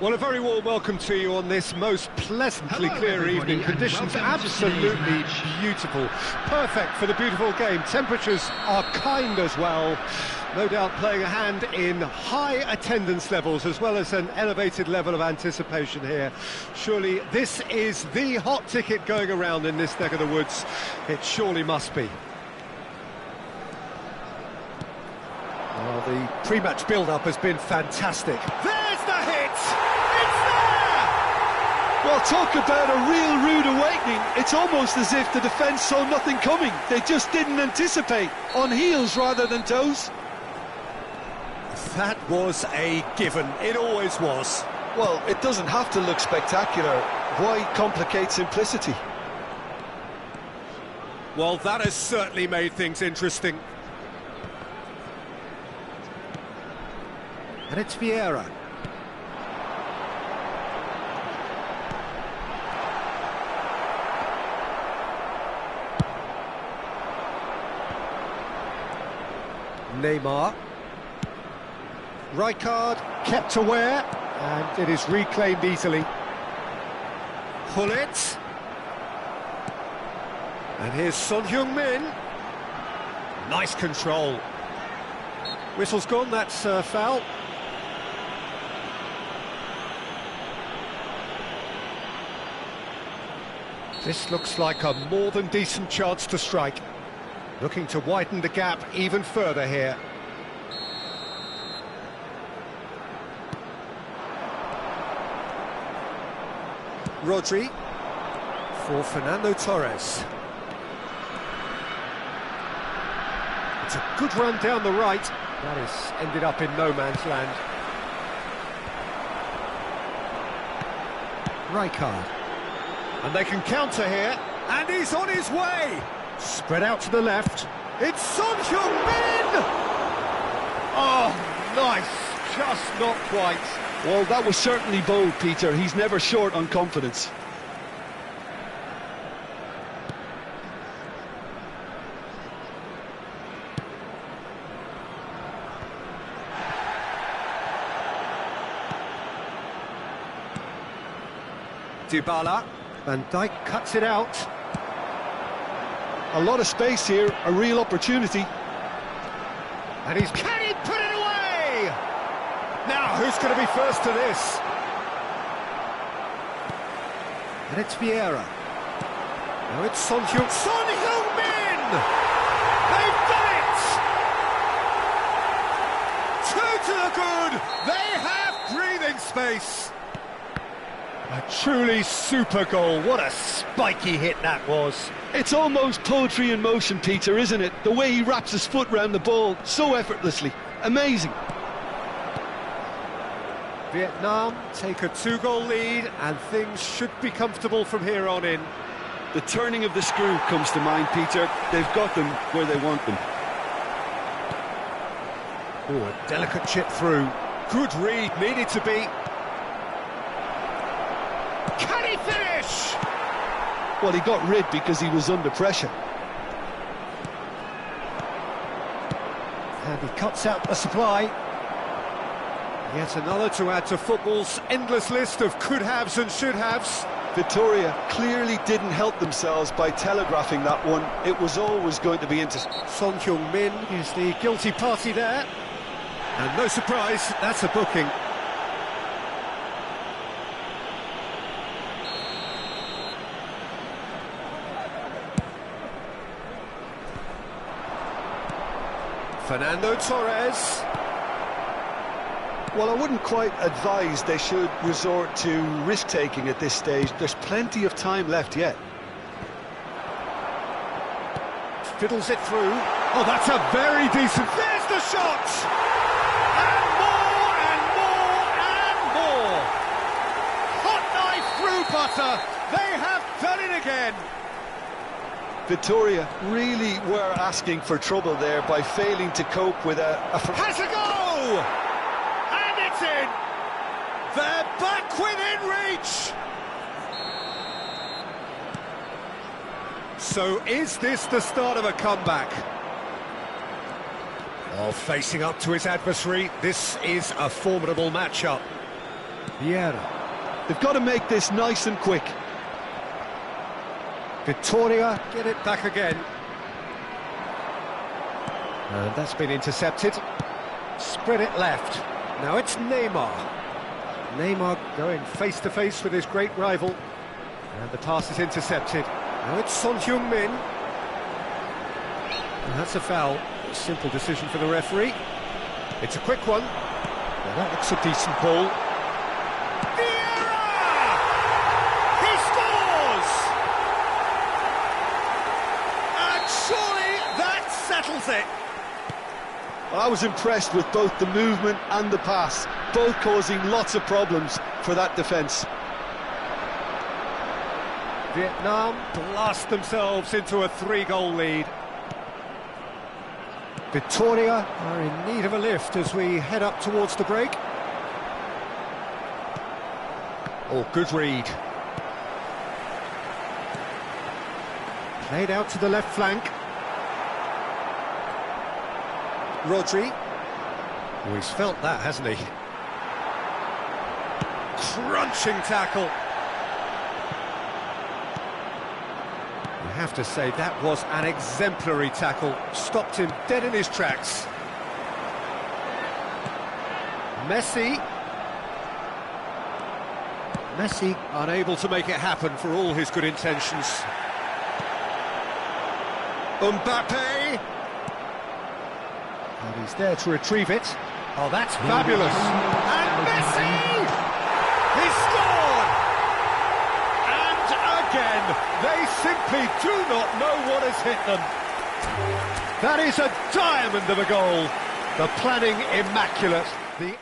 Well, a very warm welcome to you on this most pleasantly clear evening. Conditions absolutely beautiful. Perfect for the beautiful game. Temperatures are kind as well. No doubt playing a hand in high attendance levels as well as an elevated level of anticipation here. Surely this is the hot ticket going around in this neck of the woods. It surely must be. Well, the pre-match build-up has been fantastic. There's the hit! It's there! Well, talk about a real rude awakening. It's almost as if the defence saw nothing coming. They just didn't anticipate. On heels rather than toes. That was a given. It always was. Well, it doesn't have to look spectacular. Why complicate simplicity? Well, that has certainly made things interesting. And it's Vieira. Neymar. Rijkaard kept aware, and it is reclaimed easily. Gullit. And here's Son Heung-min. Nice control. Whistle's gone, that's foul. This looks like a more than decent chance to strike. Looking to widen the gap even further here. Rodri for Fernando Torres. It's a good run down the right. That has ended up in no man's land. Rijkaard. And they can counter here, and he's on his way! Spread out to the left. It's Son Heung-min! Oh, nice. Just not quite. Well, that was certainly bold, Peter. He's never short on confidence. Dybala. Van Dijk cuts it out. A lot of space here, a real opportunity. And he's... Can he put it away? Now, who's going to be first to this? And it's Vieira. Now it's Son Heung-min! They've done it! Two to the good! They have breathing space! A truly super goal. What a spiky hit that was. It's almost poetry in motion, Peter, isn't it? The way he wraps his foot round the ball so effortlessly. Amazing. Vietnam take a 2-goal lead, and things should be comfortable from here on in. The turning of the screw comes to mind, Peter. They've got them where they want them. Oh, a delicate chip through. Good read, needed to be. Can he finish? Well, he got rid because he was under pressure. And he cuts out the supply. Yet another to add to football's endless list of could-haves and should-haves. Victoria clearly didn't help themselves by telegraphing that one. It was always going to be into... Son Heung-min is the guilty party there. And no surprise, that's a booking. Fernando Torres. Well, I wouldn't quite advise they should resort to risk-taking at this stage. There's plenty of time left yet. Fiddles it through. Oh, that's a very decent... There's the shot! And more, and more, and more! Hot knife through butter! They have done it again! Victoria really were asking for trouble there by failing to cope with a... Has a go! And it's in! They're back within reach! So is this the start of a comeback? Oh, facing up to his adversary, this is a formidable matchup. Vieira. They've got to make this nice and quick. Victoria get it back again. And that's been intercepted. Spread it left. Now it's Neymar. Neymar going face-to-face with his great rival. And the pass is intercepted. Now it's Son Heung-min. And that's a foul. A simple decision for the referee. It's a quick one. Well, that looks a decent ball. Vieira! He scores! And surely that settles it. Well, I was impressed with both the movement and the pass, both causing lots of problems for that defence. Vietnam blast themselves into a 3-goal lead. Victoria are in need of a lift as we head up towards the break. Oh, good read. Played out to the left flank. Rodri. Oh, he's felt that, hasn't he? Crunching tackle. You have to say that was an exemplary tackle. Stopped him dead in his tracks. Messi unable to make it happen for all his good intentions. Mbappe. And he's there to retrieve it. Oh, that's fabulous. And Messi! He scored! And again, they simply do not know what has hit them. That is a diamond of a goal. The planning immaculate. The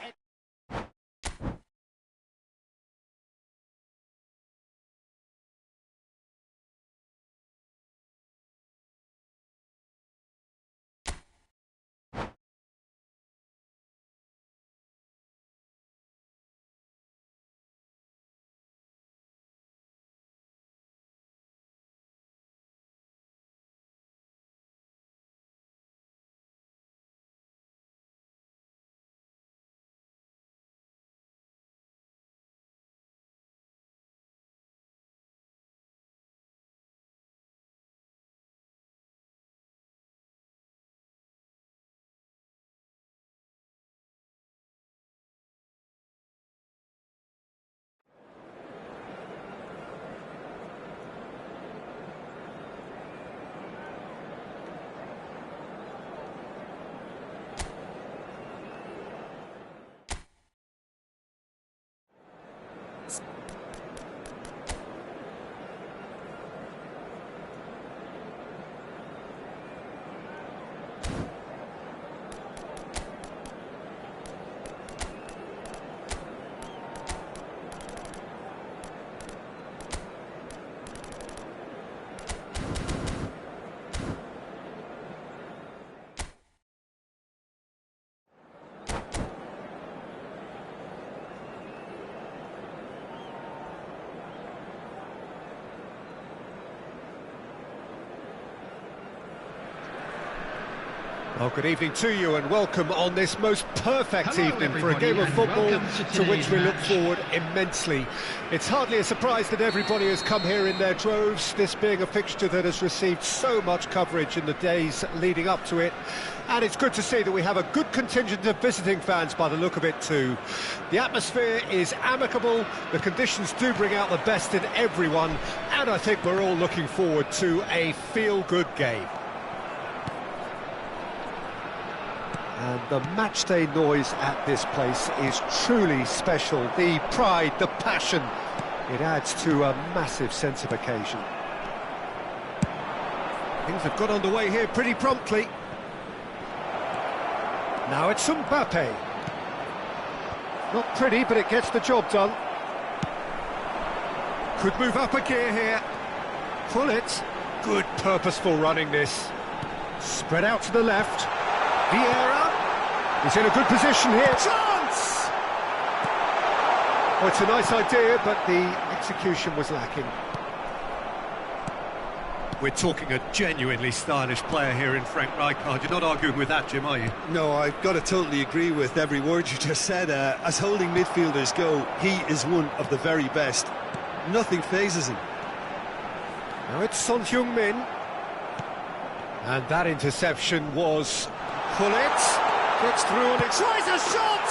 Well, good evening to you and welcome on this most perfect evening for a game of football to which we look forward immensely. It's hardly a surprise that everybody has come here in their droves, this being a fixture that has received so much coverage in the days leading up to it. And it's good to see that we have a good contingent of visiting fans by the look of it too. The atmosphere is amicable, the conditions do bring out the best in everyone, and I think we're all looking forward to a feel-good game. And the matchday noise at this place is truly special. The pride, the passion, it adds to a massive sense of occasion. Things have got underway here pretty promptly. Now it's Mbappe. Not pretty, but it gets the job done. Could move up a gear here. Pull it. Good purposeful running this. Spread out to the left. Vieira. He's in a good position here. Chance! Well, it's a nice idea, but the execution was lacking. We're talking a genuinely stylish player here in Frank Rijkaard. You're not arguing with that, Jim, are you? No, I've got to totally agree with every word you just said. As holding midfielders go, he is one of the very best. Nothing phases him. Now it's Son Heung-min. And that interception was... Pull it. Gets through and it tries a shot!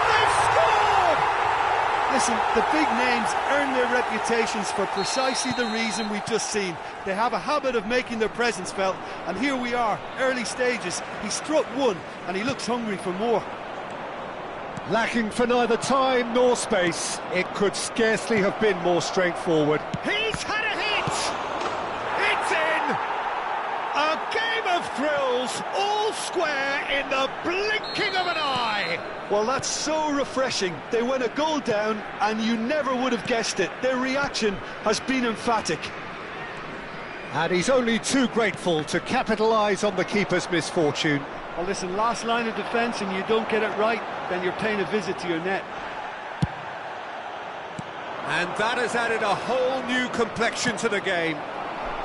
They've scored! Listen, the big names earn their reputations for precisely the reason we've just seen. They have a habit of making their presence felt, and here we are, early stages. He struck one, and he looks hungry for more. Lacking for neither time nor space. It could scarcely have been more straightforward. He's had a hit! It's in! A game of thrills, all square in the blinking of an eye! Well, that's so refreshing. They went a goal down, and you never would have guessed it. Their reaction has been emphatic. And he's only too grateful to capitalise on the keeper's misfortune. Well, listen, last line of defence and you don't get it right, then you're paying a visit to your net. And that has added a whole new complexion to the game.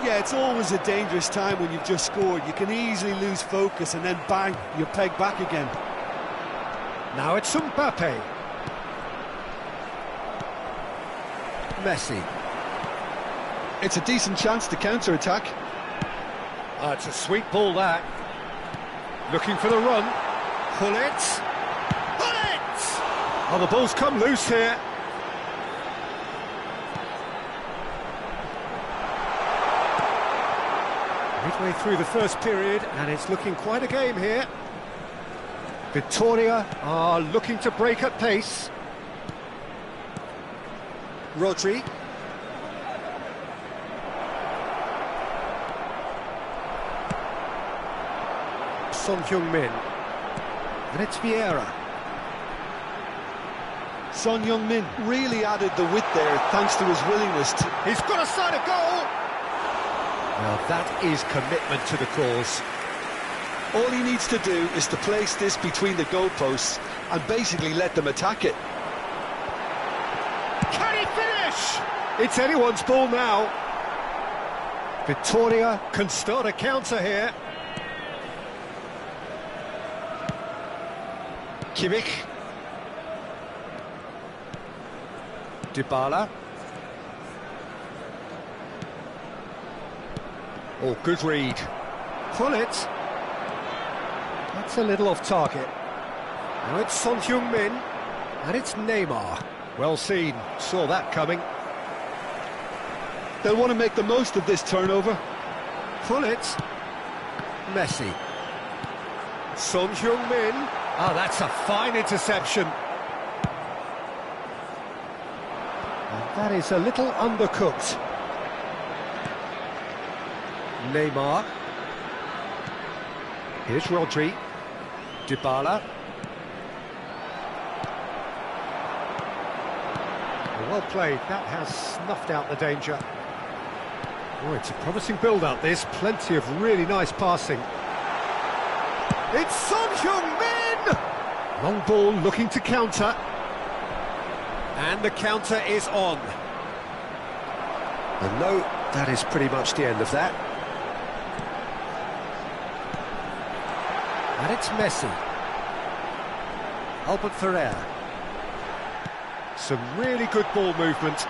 Yeah, it's always a dangerous time when you've just scored. You can easily lose focus and then bang, you're pegged back again. Now it's Mbappe. Messi. It's a decent chance to counter-attack. It's a sweet ball, that. Looking for the run. Pull it. Pull it! Oh, the ball's come loose here. Midway through the first period, and it's looking quite a game here. Victoria are looking to break at pace. Rodri. Son Heung-min. And it's Vieira. Son Heung-min really added the width there thanks to his willingness to... He's got a side of goal! Now that is commitment to the cause. All he needs to do is to place this between the goalposts and basically let them attack it. Can he finish? It's anyone's ball now. Victoria can start a counter here. Kimmich. Dybala. Oh, good read. Pull it. That's a little off target. Now it's Son Heung-min, and it's Neymar. Well seen, saw that coming. They'll want to make the most of this turnover. Pull it. Messi. Son Heung-min. Oh, that's a fine interception. And that is a little undercooked. Neymar. Here's Rodri. Dybala. Well played, that has snuffed out the danger. Oh, it's a promising build-up, this. Plenty of really nice passing. It's Son Heung-min! Long ball looking to counter. And the counter is on. And no, that is pretty much the end of that. And it's Messi. Albert Ferrer. Some really good ball movement.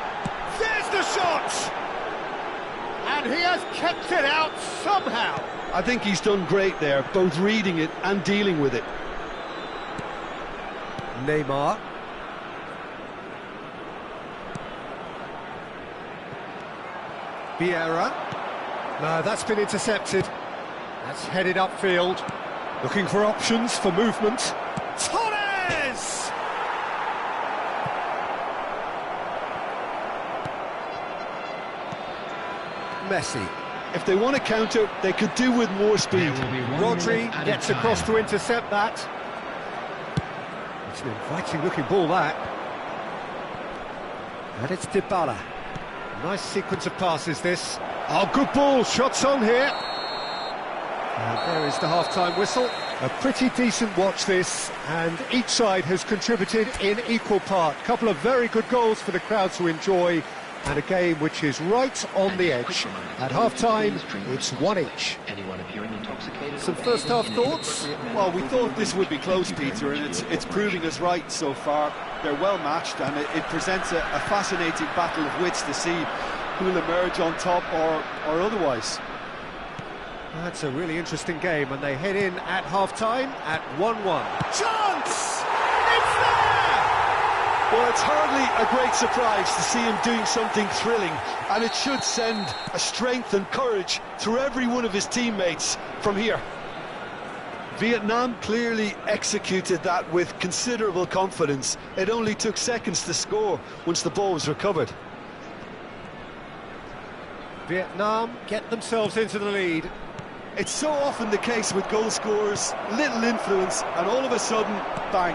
There's the shot! And he has kept it out somehow. I think he's done great there, both reading it and dealing with it. Neymar. Vieira. No, that's been intercepted. That's headed upfield. Looking for options for movement. Torres! Messi. If they want to counter, they could do with more speed. Rodri gets across to intercept that. It's an inviting looking ball, that. And it's Dybala. Nice sequence of passes, this. Oh, good ball, shots on here. And there is the half-time whistle. A pretty decent watch, this, and each side has contributed in equal part. A couple of very good goals for the crowd to enjoy, and a game which is right on the edge. At half-time, it's one each. Some first-half thoughts? Well, we thought this would be close, Peter, and it's proving us right so far. They're well matched, and it presents a fascinating battle of wits to see who will emerge on top or otherwise. That's a really interesting game, and they head in at half-time at 1-1. Chance! It's there! Well, it's hardly a great surprise to see him doing something thrilling, and it should send a strength and courage through every one of his teammates from here. Vietnam clearly executed that with considerable confidence. It only took seconds to score once the ball was recovered. Vietnam get themselves into the lead. It's so often the case with goal scorers, little influence, and all of a sudden, bang.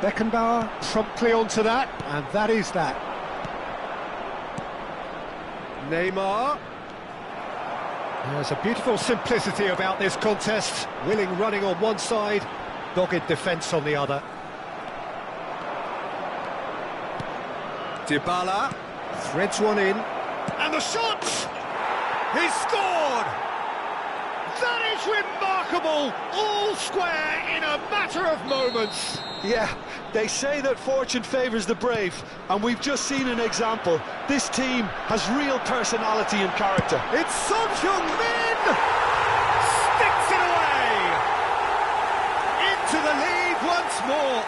Beckenbauer promptly onto that, and that is that. Neymar. There's a beautiful simplicity about this contest. Willing running on one side, dogged defence on the other. Dybala threads one in, and the shot! He's scored! That is remarkable! All square in a matter of moments. Yeah, they say that fortune favours the brave, and we've just seen an example. This team has real personality and character. It's Son Heung-min! Sticks it away! Into the lead once more.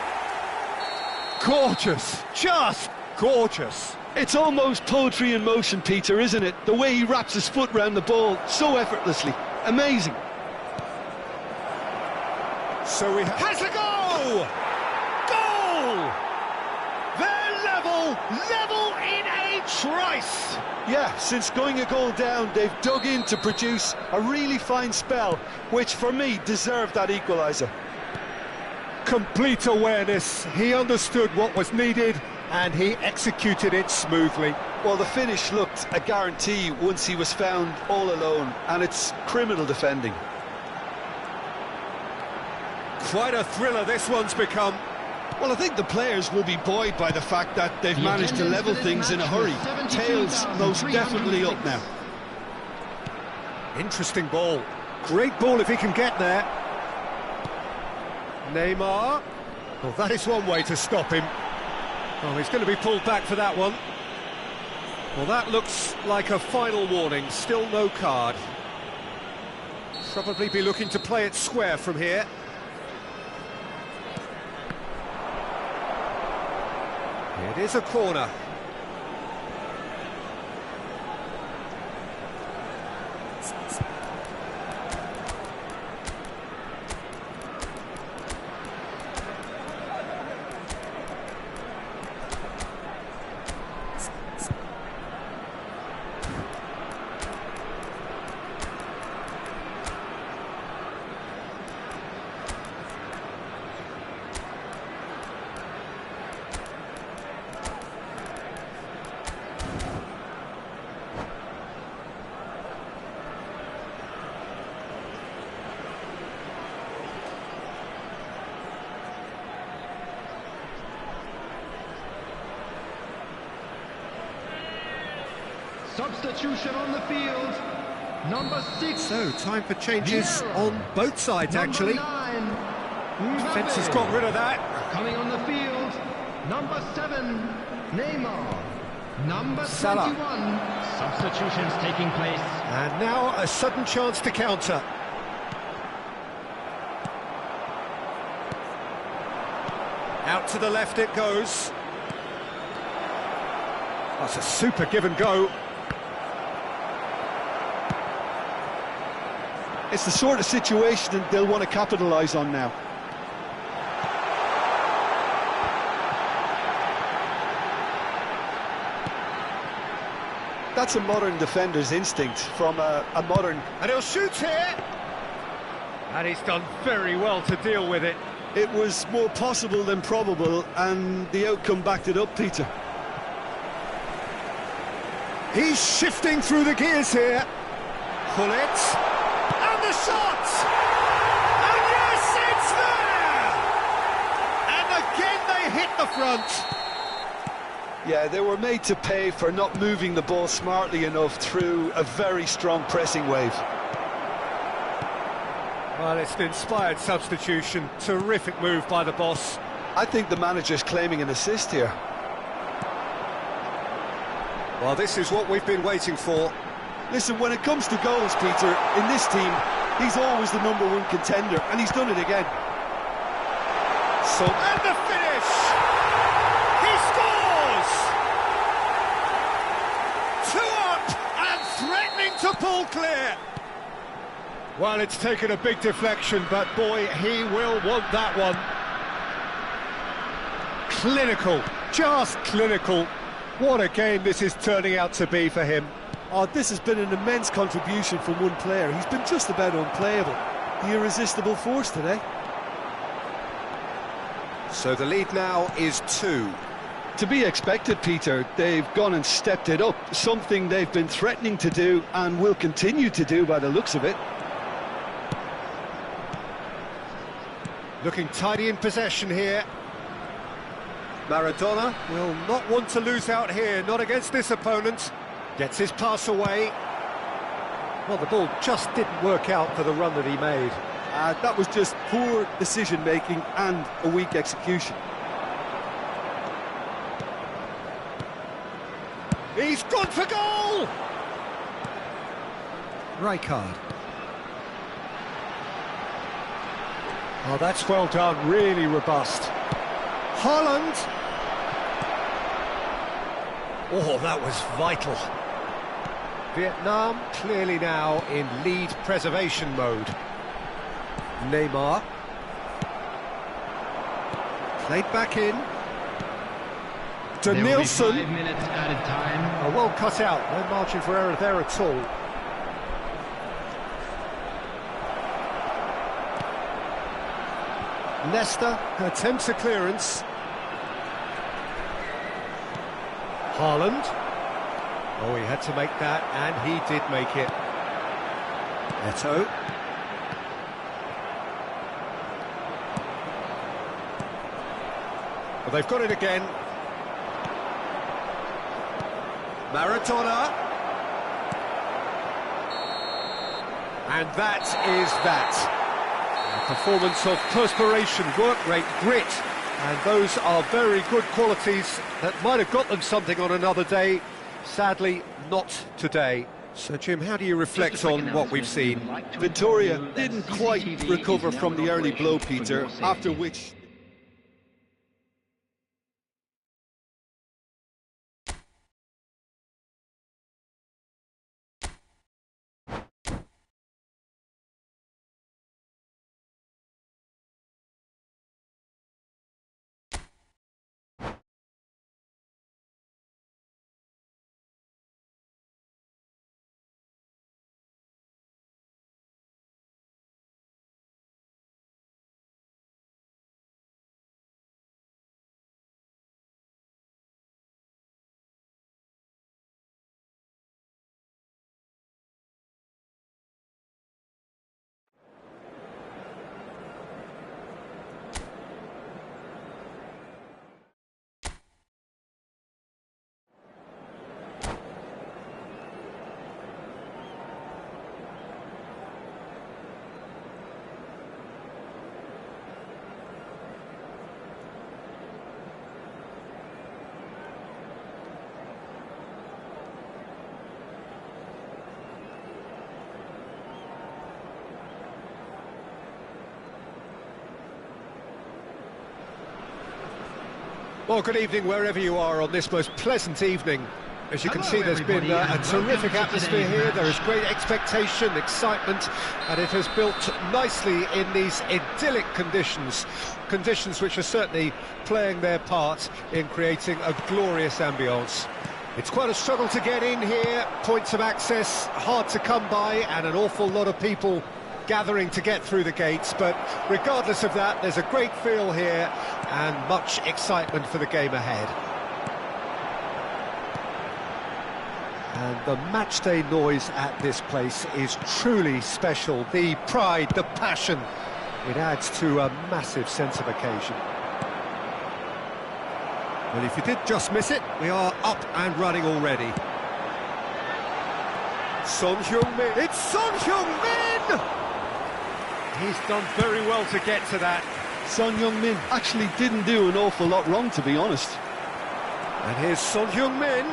Gorgeous, just gorgeous. It's almost poetry in motion, Peter, isn't it? The way he wraps his foot round the ball so effortlessly. Amazing. So he has a goal! Goal! They're level in a trice! Yeah, since going a goal down, they've dug in to produce a really fine spell, which for me deserved that equaliser. Complete awareness, he understood what was needed, and he executed it smoothly. Well, the finish looked a guarantee once he was found all alone, and it's criminal defending. Quite a thriller this one's become. Well, I think the players will be buoyed by the fact that they've managed to level things in a hurry. Tails most definitely up now. Interesting ball. Great ball if he can get there. Neymar. Well, that is one way to stop him. Oh, he's going to be pulled back for that one. Well, that looks like a final warning. Still no card. Probably be looking to play it square from here. It is a corner. Substitution on the field. Number 6. So, time for changes on both sides, actually. Defence has Mbappe. got rid of that. Coming on the field, number 7, Neymar. Number Salah. 21. Substitutions taking place. And now a sudden chance to counter. Out to the left it goes. That's a super give and go. It's the sort of situation that they'll want to capitalise on now. That's a modern defender's instinct from a modern... And he'll shoot here. And he's done very well to deal with it. It was more possible than probable, and the outcome backed it up, Peter. He's shifting through the gears here. Pull it. And the shot! And yes, it's there! And again they hit the front. Yeah, they were made to pay for not moving the ball smartly enough through a very strong pressing wave. Well, it's an inspired substitution. Terrific move by the boss. I think the manager's claiming an assist here. Well, this is what we've been waiting for. Listen, when it comes to goals, Peter, in this team, he's always the #1 contender, and he's done it again. So, and the finish! He scores! 2 up and threatening to pull clear. Well, it's taken a big deflection, but boy, he will want that one. Clinical, just clinical. What a game this is turning out to be for him. Oh, this has been an immense contribution from one player. He's been just about unplayable. The irresistible force today. So the lead now is 2. To be expected, Peter. They've gone and stepped it up. Something they've been threatening to do and will continue to do by the looks of it. Looking tidy in possession here. Maradona will not want to lose out here, not against this opponent. Gets his pass away. Well, the ball just didn't work out for the run that he made. That was just poor decision-making and a weak execution. He's gone for goal! Rijkaard. Oh, that's well done, really robust. Haaland. Oh, that was vital. Vietnam clearly now in lead preservation mode. Neymar. Played back in. Denilson. 5 minutes added time. Oh, well cut out, no margin for error there at all. Leicester attempts a clearance. Haaland. Oh, he had to make that, and he did make it. Eto'o. Well, they've got it again. Maradona. And that is that. A performance of perspiration, work rate, grit, and those are very good qualities that might have got them something on another day. Sadly, not today. So, Jim, how do you reflect on what we've seen? Victoria didn't quite recover from the early blow, Peter, after which... Well, good evening wherever you are on this most pleasant evening. As you can see, there's been a terrific atmosphere here. There is great expectation, excitement, and it has built nicely in these idyllic conditions. Conditions which are certainly playing their part in creating a glorious ambience. It's quite a struggle to get in here, points of access hard to come by, and an awful lot of people gathering to get through the gates, but regardless of that, there's a great feel here and much excitement for the game ahead. And the matchday noise at this place is truly special. The pride, the passion, it adds to a massive sense of occasion. Well, if you did just miss it, we are up and running already. Son Heung-min, it's Son Heung-min! He's done very well to get to that. Son Heung-min actually didn't do an awful lot wrong, to be honest. And here's Son Heung-min.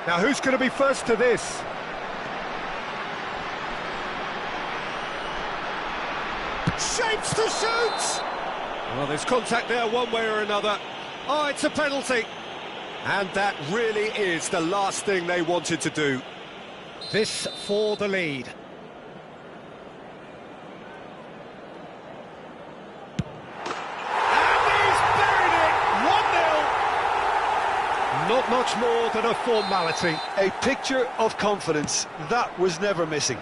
Now, who's going to be first to this? Shapes to shoot! Well, there's contact there one way or another. Oh, it's a penalty. And that really is the last thing they wanted to do. This for the lead. Not much more than a formality. A picture of confidence. That was never missing.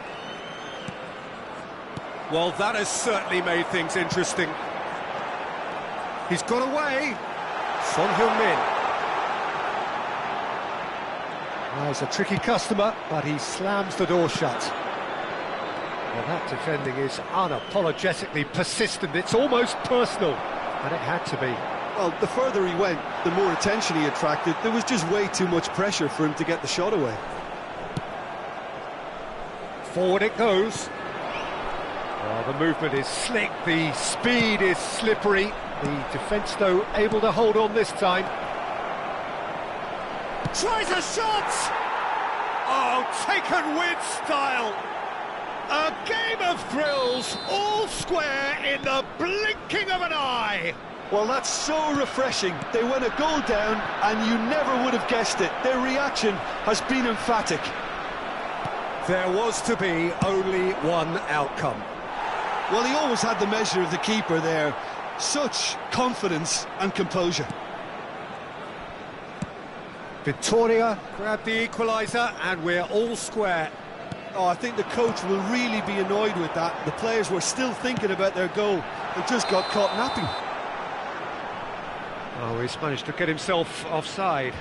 Well, that has certainly made things interesting. He's got away. Son Heung-min. Well, he's a tricky customer, but he slams the door shut. Well, that defending is unapologetically persistent. It's almost personal, and it had to be. Well, the further he went, the more attention he attracted. There was just way too much pressure for him to get the shot away. Forward it goes. Well, the movement is slick, the speed is slippery. The defence, though, able to hold on this time. Tries a shot! Oh, taken with style. A game of thrills, all square in the blinking of an eye. Well, that's so refreshing. They went a goal down, and you never would have guessed it. Their reaction has been emphatic. There was to be only one outcome. Well, he always had the measure of the keeper there. Such confidence and composure. Victoria grabbed the equaliser, and we're all square. Oh, I think the coach will really be annoyed with that. The players were still thinking about their goal and just got caught napping. Oh, he's managed to get himself offside.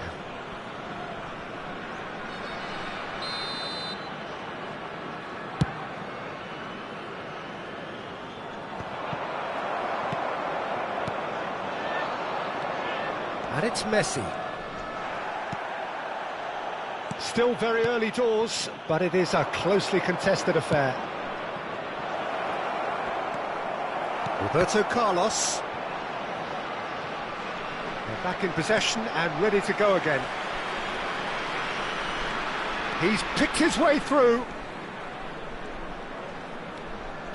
And it's Messi. Still very early doors, but it is a closely contested affair. Roberto Carlos. They're back in possession and ready to go again. He's picked his way through.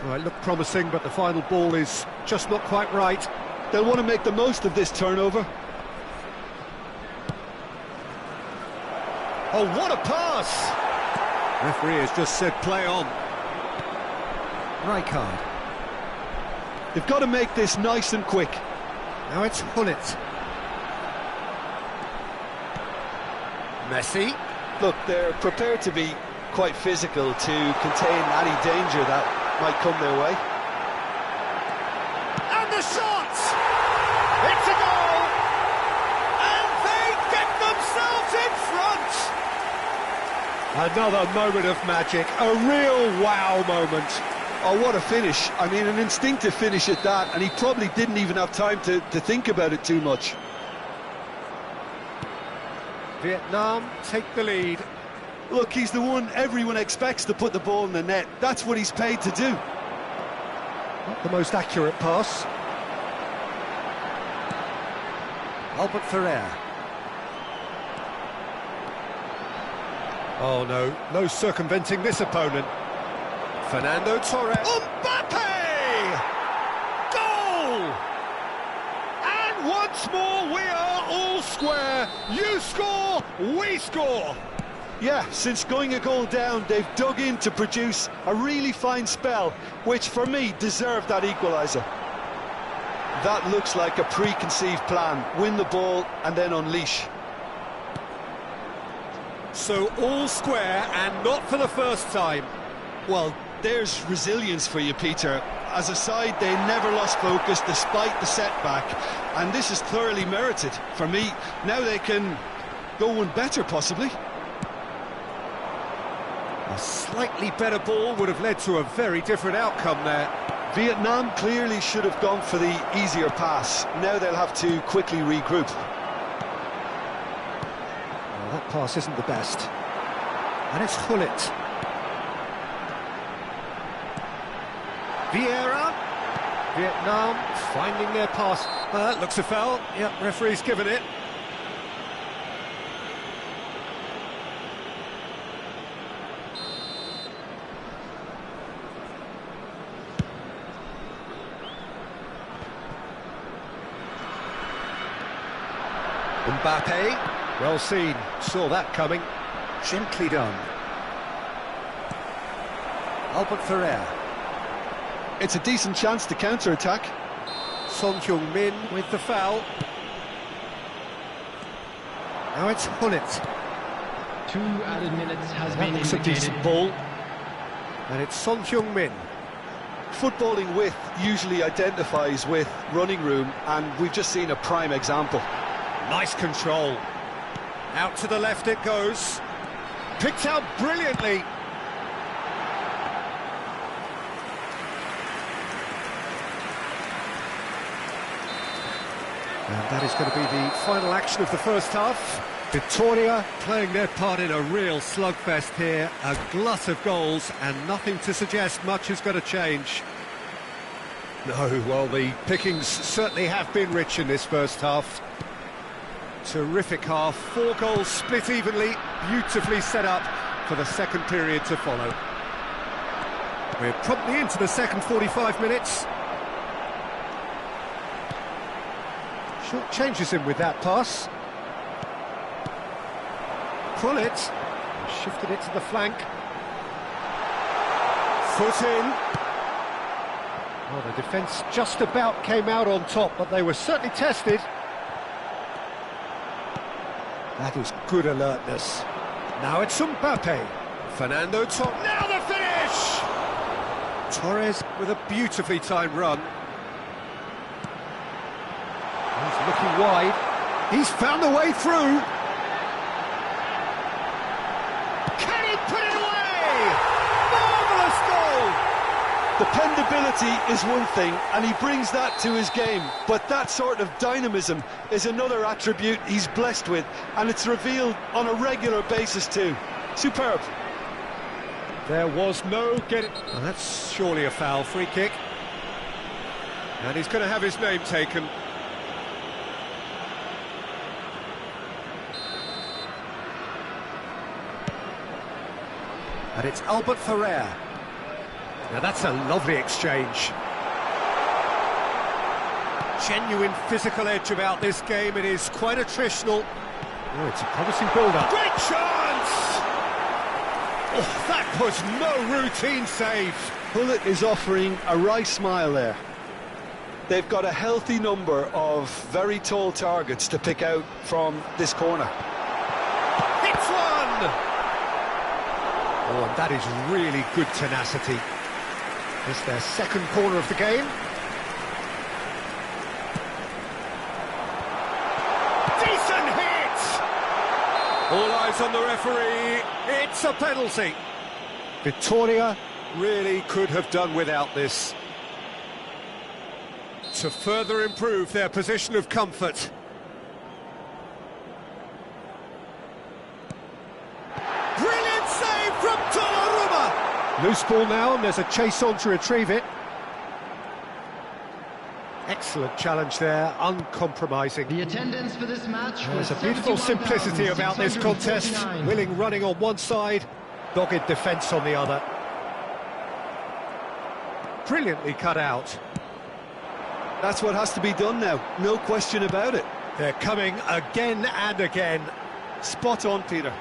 Well, it looked promising, but the final ball is just not quite right. They'll want to make the most of this turnover. Oh, what a pass! Referee has just said play on. Right card. They've got to make this nice and quick. Now it's Hullet. Messi. Look, they're prepared to be quite physical to contain any danger that might come their way. And the shot! It's a goal! And they get themselves in front! Another moment of magic, a real wow moment. Oh, what a finish. I mean, an instinctive finish at that, and he probably didn't even have time to think about it too much. Vietnam take the lead. Look, he's the one everyone expects to put the ball in the net. That's what he's paid to do. Not the most accurate pass. Albert Ferrer. Oh no, no circumventing this opponent. Fernando Torres. Mbappe! Goal! And once square, you score, we score. Yeah, since going a goal down, they've dug in to produce a really fine spell, which for me deserved that equaliser. That looks like a preconceived plan. Win the ball and then unleash. So all square and not for the first time. Well, there's resilience for you, Peter. As a side, they never lost focus despite the setback, and this is thoroughly merited. For me, now they can go one better, possibly. A slightly better ball would have led to a very different outcome there. Vietnam clearly should have gone for the easier pass. Now they'll have to quickly regroup. Well, that pass isn't the best. And it's Hullet. Vieira. Vietnam finding their pass. Looks a foul. Yep, referee's given it. Mbappe, well seen, saw that coming, gently done. Albert Ferrer. It's a decent chance to counter-attack. Son Heung-min with the foul. Now it's Hullet. 2 added minutes has been That's a indicated. decent ball. And it's Son Heung-min. Footballing width usually identifies with running room, and we've just seen a prime example. Nice control. Out to the left it goes. Picked out brilliantly. And that is going to be the final action of the first half. Victoria playing their part in a real slugfest here. A glut of goals and nothing to suggest much is going to change. No, well, the pickings certainly have been rich in this first half. Terrific half, 4 goals split evenly, beautifully set up for the second period to follow. We're promptly into the second 45 minutes. Short changes him with that pass. Pull it, shifted it to the flank. Foot in. Well, the defence just about came out on top, but they were certainly tested. That is good alertness. Now it's Mbappe. Fernando Torres. Now the finish! Torres with a beautifully timed run. He's looking wide. He's found the way through. Can he put it away? Marvellous goal! Dependability is one thing, and he brings that to his game, but that sort of dynamism is another attribute he's blessed with, and it's revealed on a regular basis too. Superb. There was no getting... Well, that's surely a foul, free kick. And he's going to have his name taken. And it's Albert Ferrer. Now that's a lovely exchange. Genuine physical edge about this game. It is quite attritional. Oh, it's a promising build-up. Great chance! Oh, that was no routine save. Hullet is offering a wry smile there. They've got a healthy number of very tall targets to pick out from this corner. Hits one! Oh, and that is really good tenacity. It's their second corner of the game. Decent hit! All eyes on the referee. It's a penalty. Victoria really could have done without this to further improve their position of comfort. Brilliant save from Donnarumma! Loose ball now, and there's a chase on to retrieve it. Excellent challenge there, uncompromising. The attendance for this match was There's a beautiful simplicity about this contest. 71,659. Willing running on one side, dogged defence on the other. Brilliantly cut out. That's what has to be done now, no question about it. They're coming again and again. Spot on, Peter.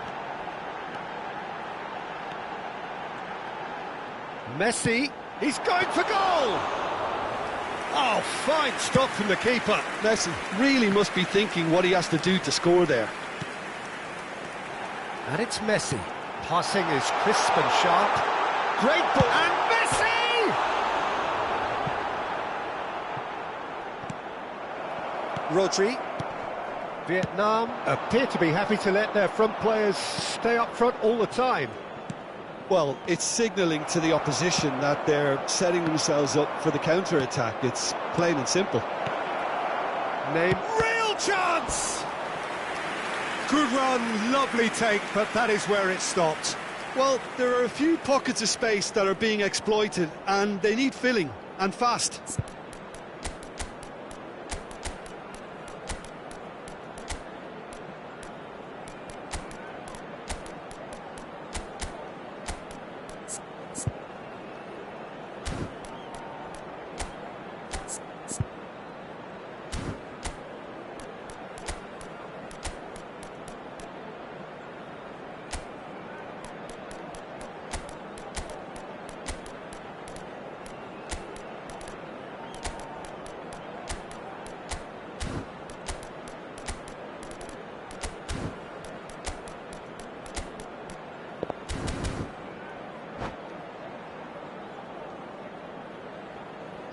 Messi, he's going for goal! Oh, fine stop from the keeper. Messi really must be thinking what he has to do to score there. And it's Messi. Passing is crisp and sharp. Great ball, and Messi! Rodri. Vietnam appear to be happy to let their front players stay up front all the time. Well, it's signalling to the opposition that they're setting themselves up for the counter-attack. It's plain and simple. Name. Real chance! Good run, lovely take, but that is where it stopped. Well, there are a few pockets of space that are being exploited, and they need filling, and fast.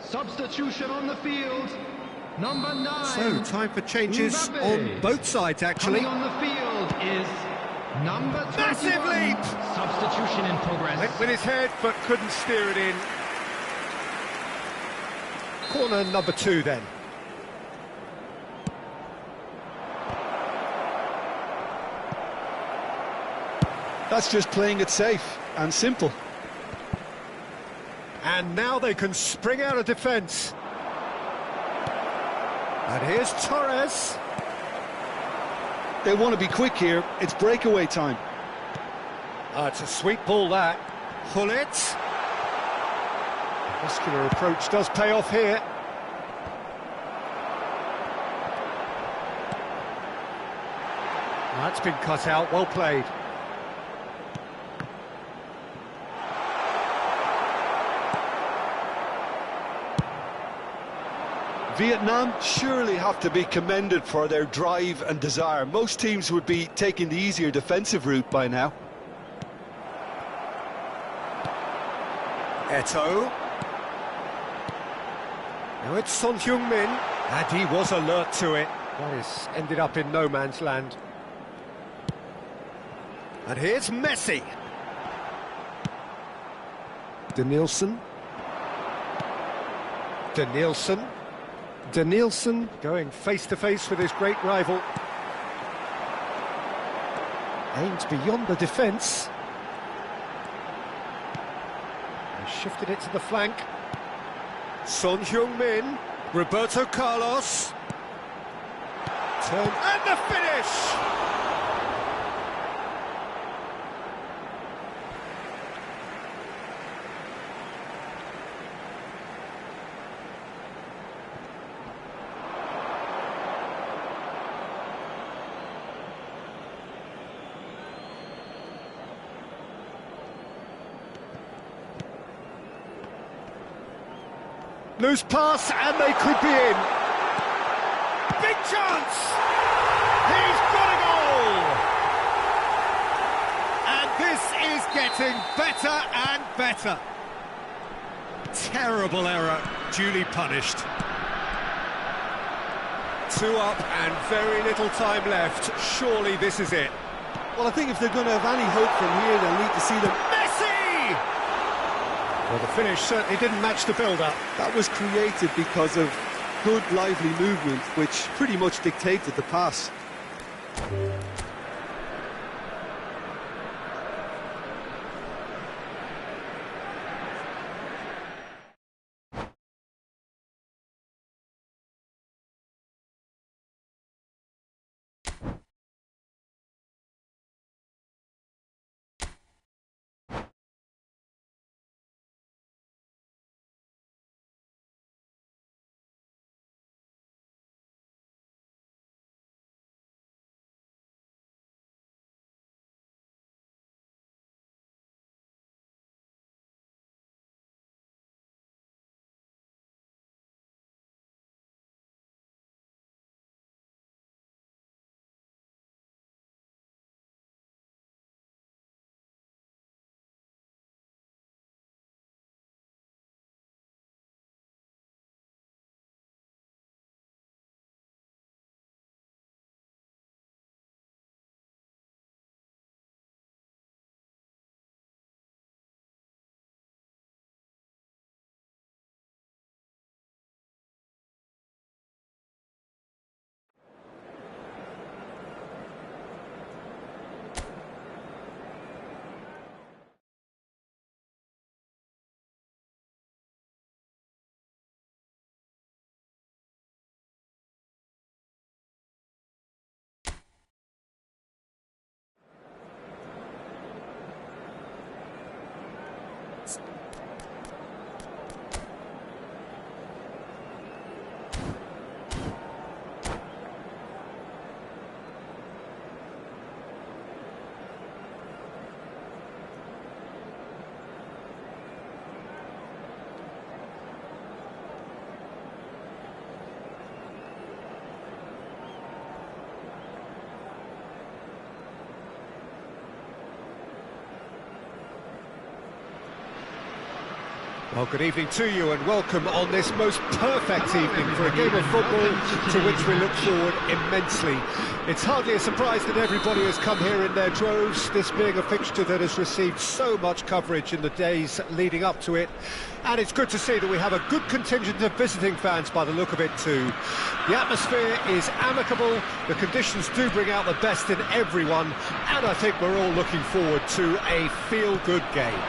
Substitution on the field, number 9. So, time for changes on both sides, actually. Coming on the field is number 21. Massive leap! Substitution in progress. Went with his head, but couldn't steer it in. Corner number 2, then. That's just playing it safe and simple. And now they can spring out of defence. And here's Torres. They want to be quick here. It's breakaway time. It's a sweet ball, that. Hullet. The muscular approach does pay off here. That's been cut out, well played. Vietnam surely have to be commended for their drive and desire. Most teams would be taking the easier defensive route by now. Eto'o. Now it's Son Heung-min, and he was alert to it. That is ended up in no man's land. And here's Messi. Denilson. Denilson going face-to-face with his great rival. Aimed beyond the defence. He shifted it to the flank. Son Heung-min, Roberto Carlos. Turn, and the finish! Loose pass, and they could be in. Big chance! He's got a goal! And this is getting better and better. Terrible error, duly punished. 2 up and very little time left. Surely this is it. Well, I think if they're going to have any hope from here, they'll need to see them. Messi! Well, the finish certainly didn't match the build-up. That was created because of good, lively movement, which pretty much dictated the pass. Well, good evening to you and welcome on this most perfect evening for a game of football to which we look forward immensely. It's hardly a surprise that everybody has come here in their droves, this being a fixture that has received so much coverage in the days leading up to it. And it's good to see that we have a good contingent of visiting fans by the look of it too. The atmosphere is amicable, the conditions do bring out the best in everyone, and I think we're all looking forward to a feel-good game.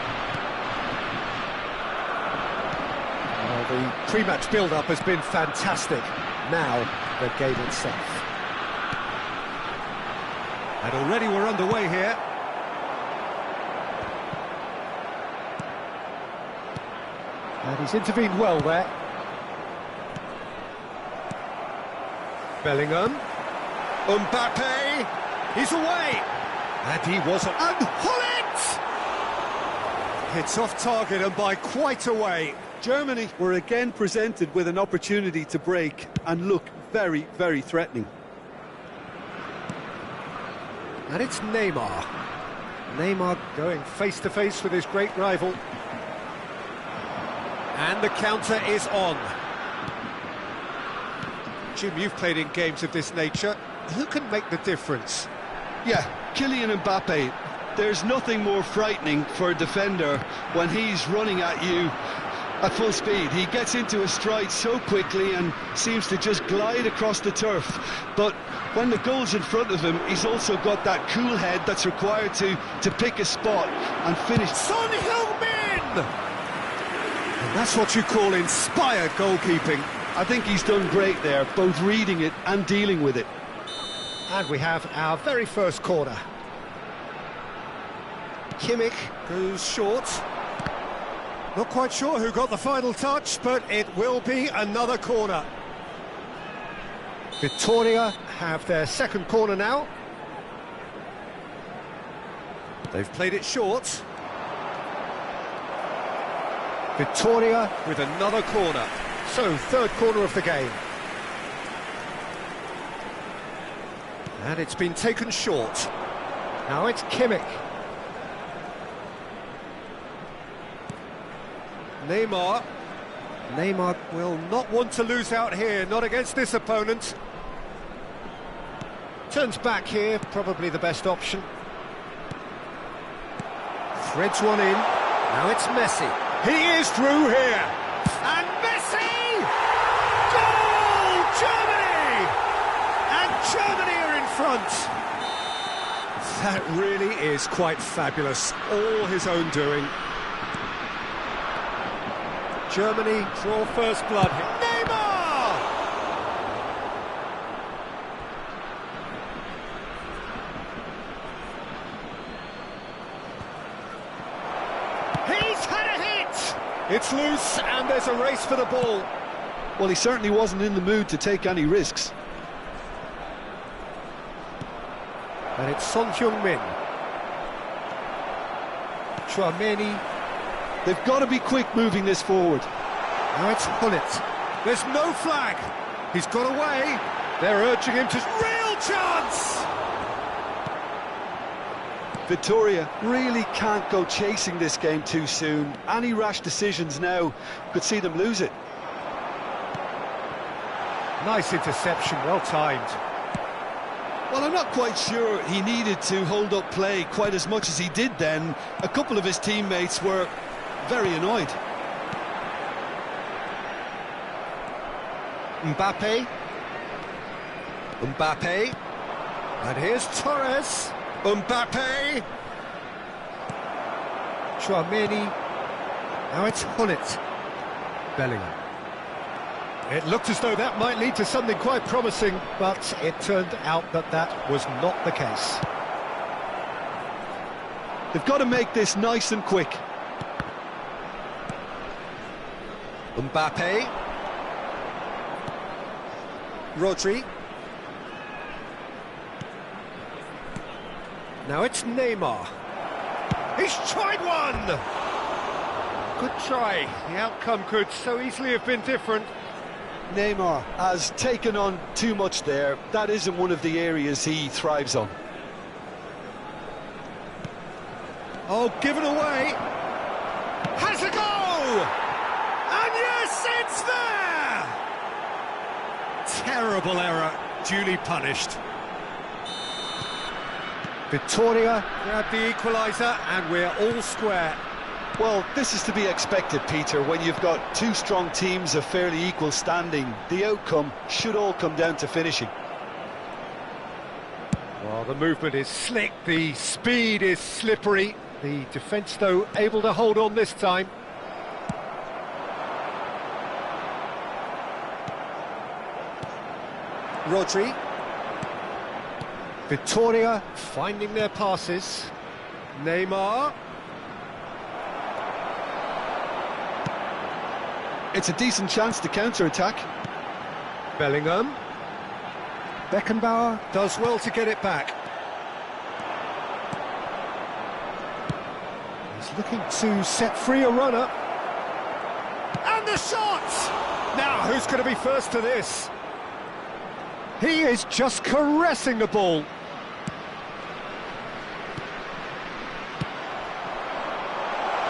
The pre-match build-up has been fantastic. Now, the game itself. And already we're underway here. And he's intervened well there. Bellingham. Mbappe. He's away. And he wasn't. And Hullet! It's off target and by quite a way. Germany were again presented with an opportunity to break and look very, very threatening. And it's Neymar. Neymar going face-to-face with his great rival. And the counter is on. Jim, you've played in games of this nature. Who can make the difference? Yeah, Kylian Mbappe. There's nothing more frightening for a defender when he's running at you at full speed. He gets into a stride so quickly and seems to just glide across the turf. But when the goal's in front of him, he's also got that cool head that's required to pick a spot and finish. Son Heung-min! And that's what you call inspired goalkeeping. I think he's done great there, both reading it and dealing with it. And we have our very first corner. Kimmich goes short. Not quite sure who got the final touch, but it will be another corner. Victoria have their second corner now. They've played it short. Victoria with another corner. So, third corner of the game. And it's been taken short. Now it's Kimmich. Neymar. Neymar will not want to lose out here, not against this opponent. Turns back here, probably the best option. Threads one in. Now it's Messi. He is through here. And Messi! Goal! Germany! And Germany are in front. That really is quite fabulous. All his own doing. Germany draw first blood. Neymar! He's had a hit! It's loose and there's a race for the ball. Well, he certainly wasn't in the mood to take any risks. And it's Son Heung-min. Chouameni. They've got to be quick moving this forward. Now it's Hullet. There's no flag. He's got away. They're urging him to... Real chance! Victoria really can't go chasing this game too soon. Any rash decisions now could see them lose it. Nice interception, well timed. Well, I'm not quite sure he needed to hold up play quite as much as he did then. A couple of his teammates were very annoyed. Mbappe. Mbappe. And here's Torres. Mbappe. Chouameni. Now it's Hullet. Bellingham. It looked as though that might lead to something quite promising, but it turned out that that was not the case. They've got to make this nice and quick. Mbappe. Rodri. Now it's Neymar. He's tried one! Good try. The outcome could so easily have been different. Neymar has taken on too much there. That isn't one of the areas he thrives on. Oh, given away. Has a go! And yes, it's there! Terrible error, duly punished. Victoria grabbed the equaliser, and we're all square. Well, this is to be expected, Peter. When you've got two strong teams of fairly equal standing, the outcome should all come down to finishing. Well, the movement is slick, the speed is slippery. The defence, though, able to hold on this time. Rodri. Victoria finding their passes. Neymar. It's a decent chance to counter-attack. Bellingham. Beckenbauer does well to get it back. He's looking to set free a runner. And the shot! Now, who's going to be first to this? He is just caressing the ball.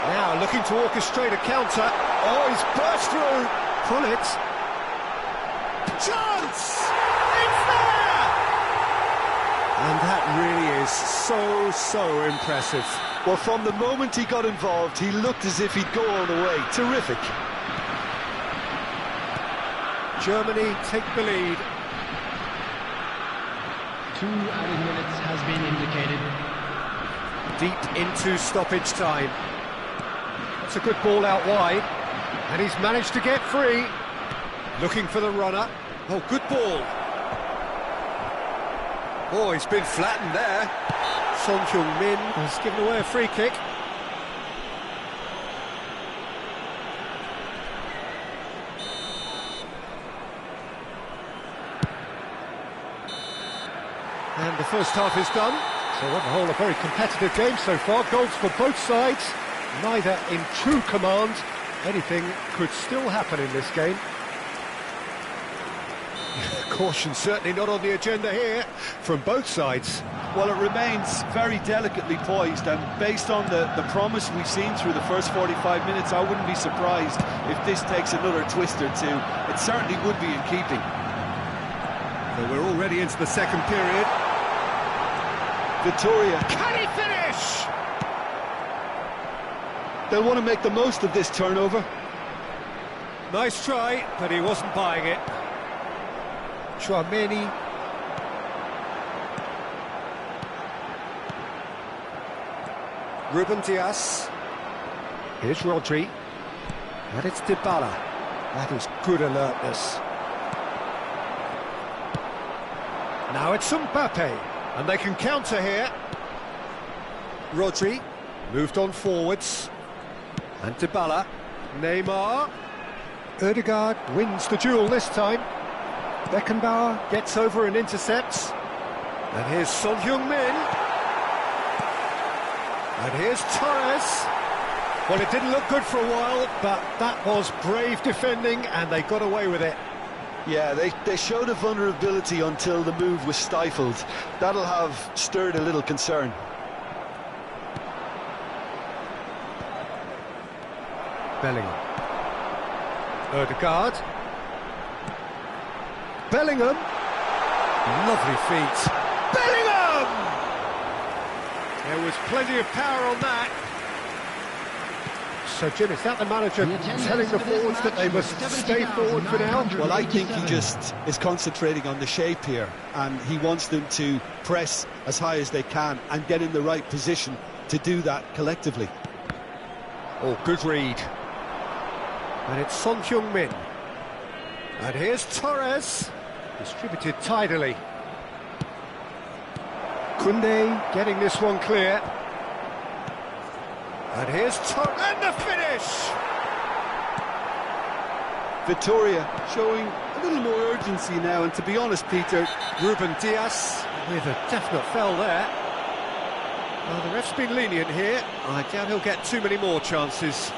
Now looking to orchestrate a counter. Oh, he's burst through. Pull it. Chance! It's there! And that really is so impressive. Well, from the moment he got involved, he looked as if he'd go all the way. Terrific. Germany take the lead. 2 added minutes has been indicated. Deep into stoppage time. That's a good ball out wide. And he's managed to get free. Looking for the runner. Oh, good ball. Oh, he's been flattened there. Son Heung-min has given away a free kick. And the first half is done. So on the whole, a very competitive game so far. Goals for both sides, neither in true command. Anything could still happen in this game. Caution certainly not on the agenda here from both sides. Well, it remains very delicately poised, and based on the promise we've seen through the first 45 minutes, I wouldn't be surprised if this takes another twist or two. It certainly would be in keeping. So we're already into the second period. Victoria, Can he finish? they'll want to make the most of this turnover. Nice try, but he wasn't buying it. Chouameni. Ruben Dias. Here's Rodri. And it's Dybala. That is good alertness. Now it's Mbappe. And they can counter here. Rodri. Moved on forwards. And Dybala. Neymar. Ødegaard wins the duel this time. Beckenbauer gets over and intercepts. And here's Son Heung-min. And here's Torres. Well, it didn't look good for a while, but that was brave defending, and they got away with it. Yeah, they showed a vulnerability until the move was stifled. That'll have stirred a little concern. Bellingham. Ødegaard. Bellingham. Lovely feet. Bellingham! There was plenty of power on that. So, Jim, is that the manager telling the forwards that they must stay forward for now? Well, I think he just is concentrating on the shape here, and he wants them to press as high as they can and get in the right position to do that collectively. Oh, good read. And it's Son Heung-min. And here's Torres. Distributed tidily. Koundé getting this one clear. And here's Torres. And the finish! Vittoria showing a little more urgency now, and to be honest, Peter, Ruben Diaz with a definite foul there. Well, the ref's been lenient here. I doubt he'll get too many more chances.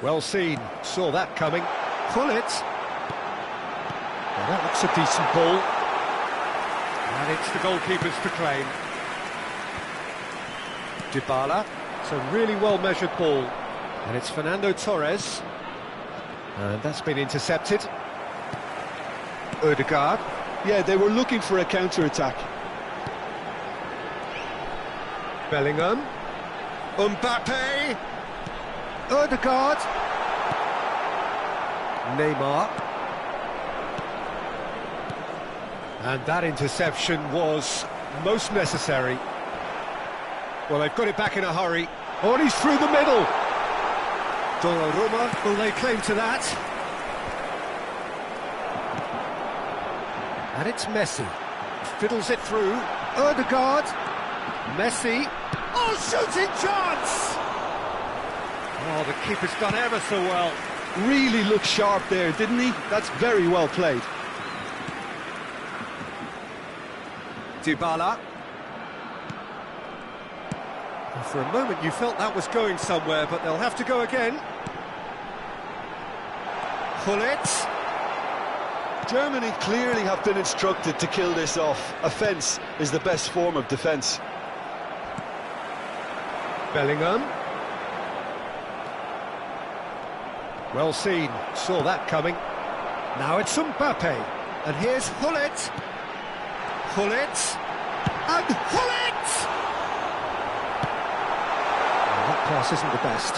Well seen, saw that coming. Pull it. Well, that looks a decent ball. And it's the goalkeeper's to claim. Dybala, it's a really well-measured ball. And it's Fernando Torres. And that's been intercepted. Ødegaard. yeah, they were looking for a counter-attack. Bellingham. Mbappe. Ødegaard. Neymar. And that interception was most necessary. Well, they've got it back in a hurry. Oh, and he's through the middle. Donnarumma, will they claim to that? And it's Messi. Fiddles it through. Ødegaard. Messi. Oh, shooting chance! Oh, the keeper's done ever so well. Really looked sharp there, didn't he? That's very well played. Dybala. Well, for a moment you felt that was going somewhere, but they'll have to go again. Pull it. Germany clearly have been instructed to kill this off. Offence is the best form of defence. Bellingham. Well seen, saw that coming. Now it's Mbappe, and here's Hullet. Hullet, and Hullet! Well, that pass isn't the best.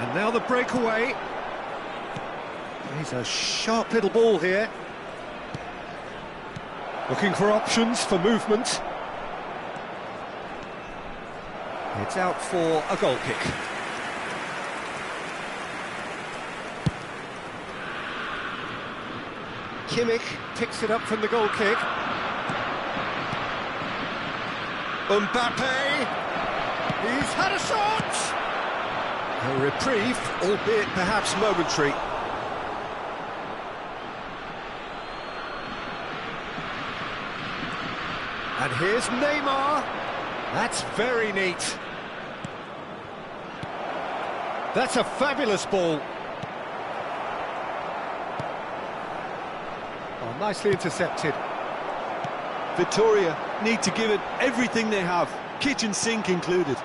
And now the breakaway. He's a sharp little ball here. Looking for options for movement. It's out for a goal kick. Kimmich picks it up from the goal kick. Mbappe! He's had a shot! A reprieve, albeit perhaps momentary. And here's Neymar. That's very neat. That's a fabulous ball. Oh, nicely intercepted. Vittoria need to give it everything they have, kitchen sink included.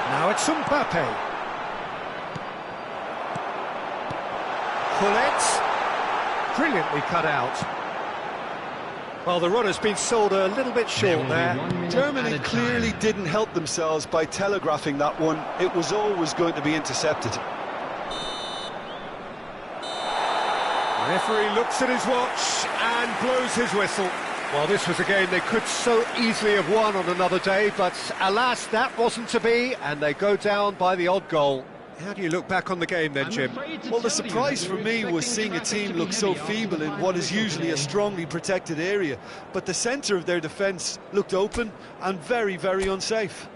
Now it's Mbappe. Hullet. Brilliantly cut out. Well, the run has been sold a little bit short there. Germany clearly didn't help themselves by telegraphing that one. It was always going to be intercepted. The referee looks at his watch and blows his whistle. Well, this was a game they could so easily have won on another day, but alas, that wasn't to be, and they go down by the odd goal. How do you look back on the game then, Jim? Well, the surprise for me was seeing a team look so feeble in what is usually a strongly protected area, but the centre of their defence looked open and very, very unsafe.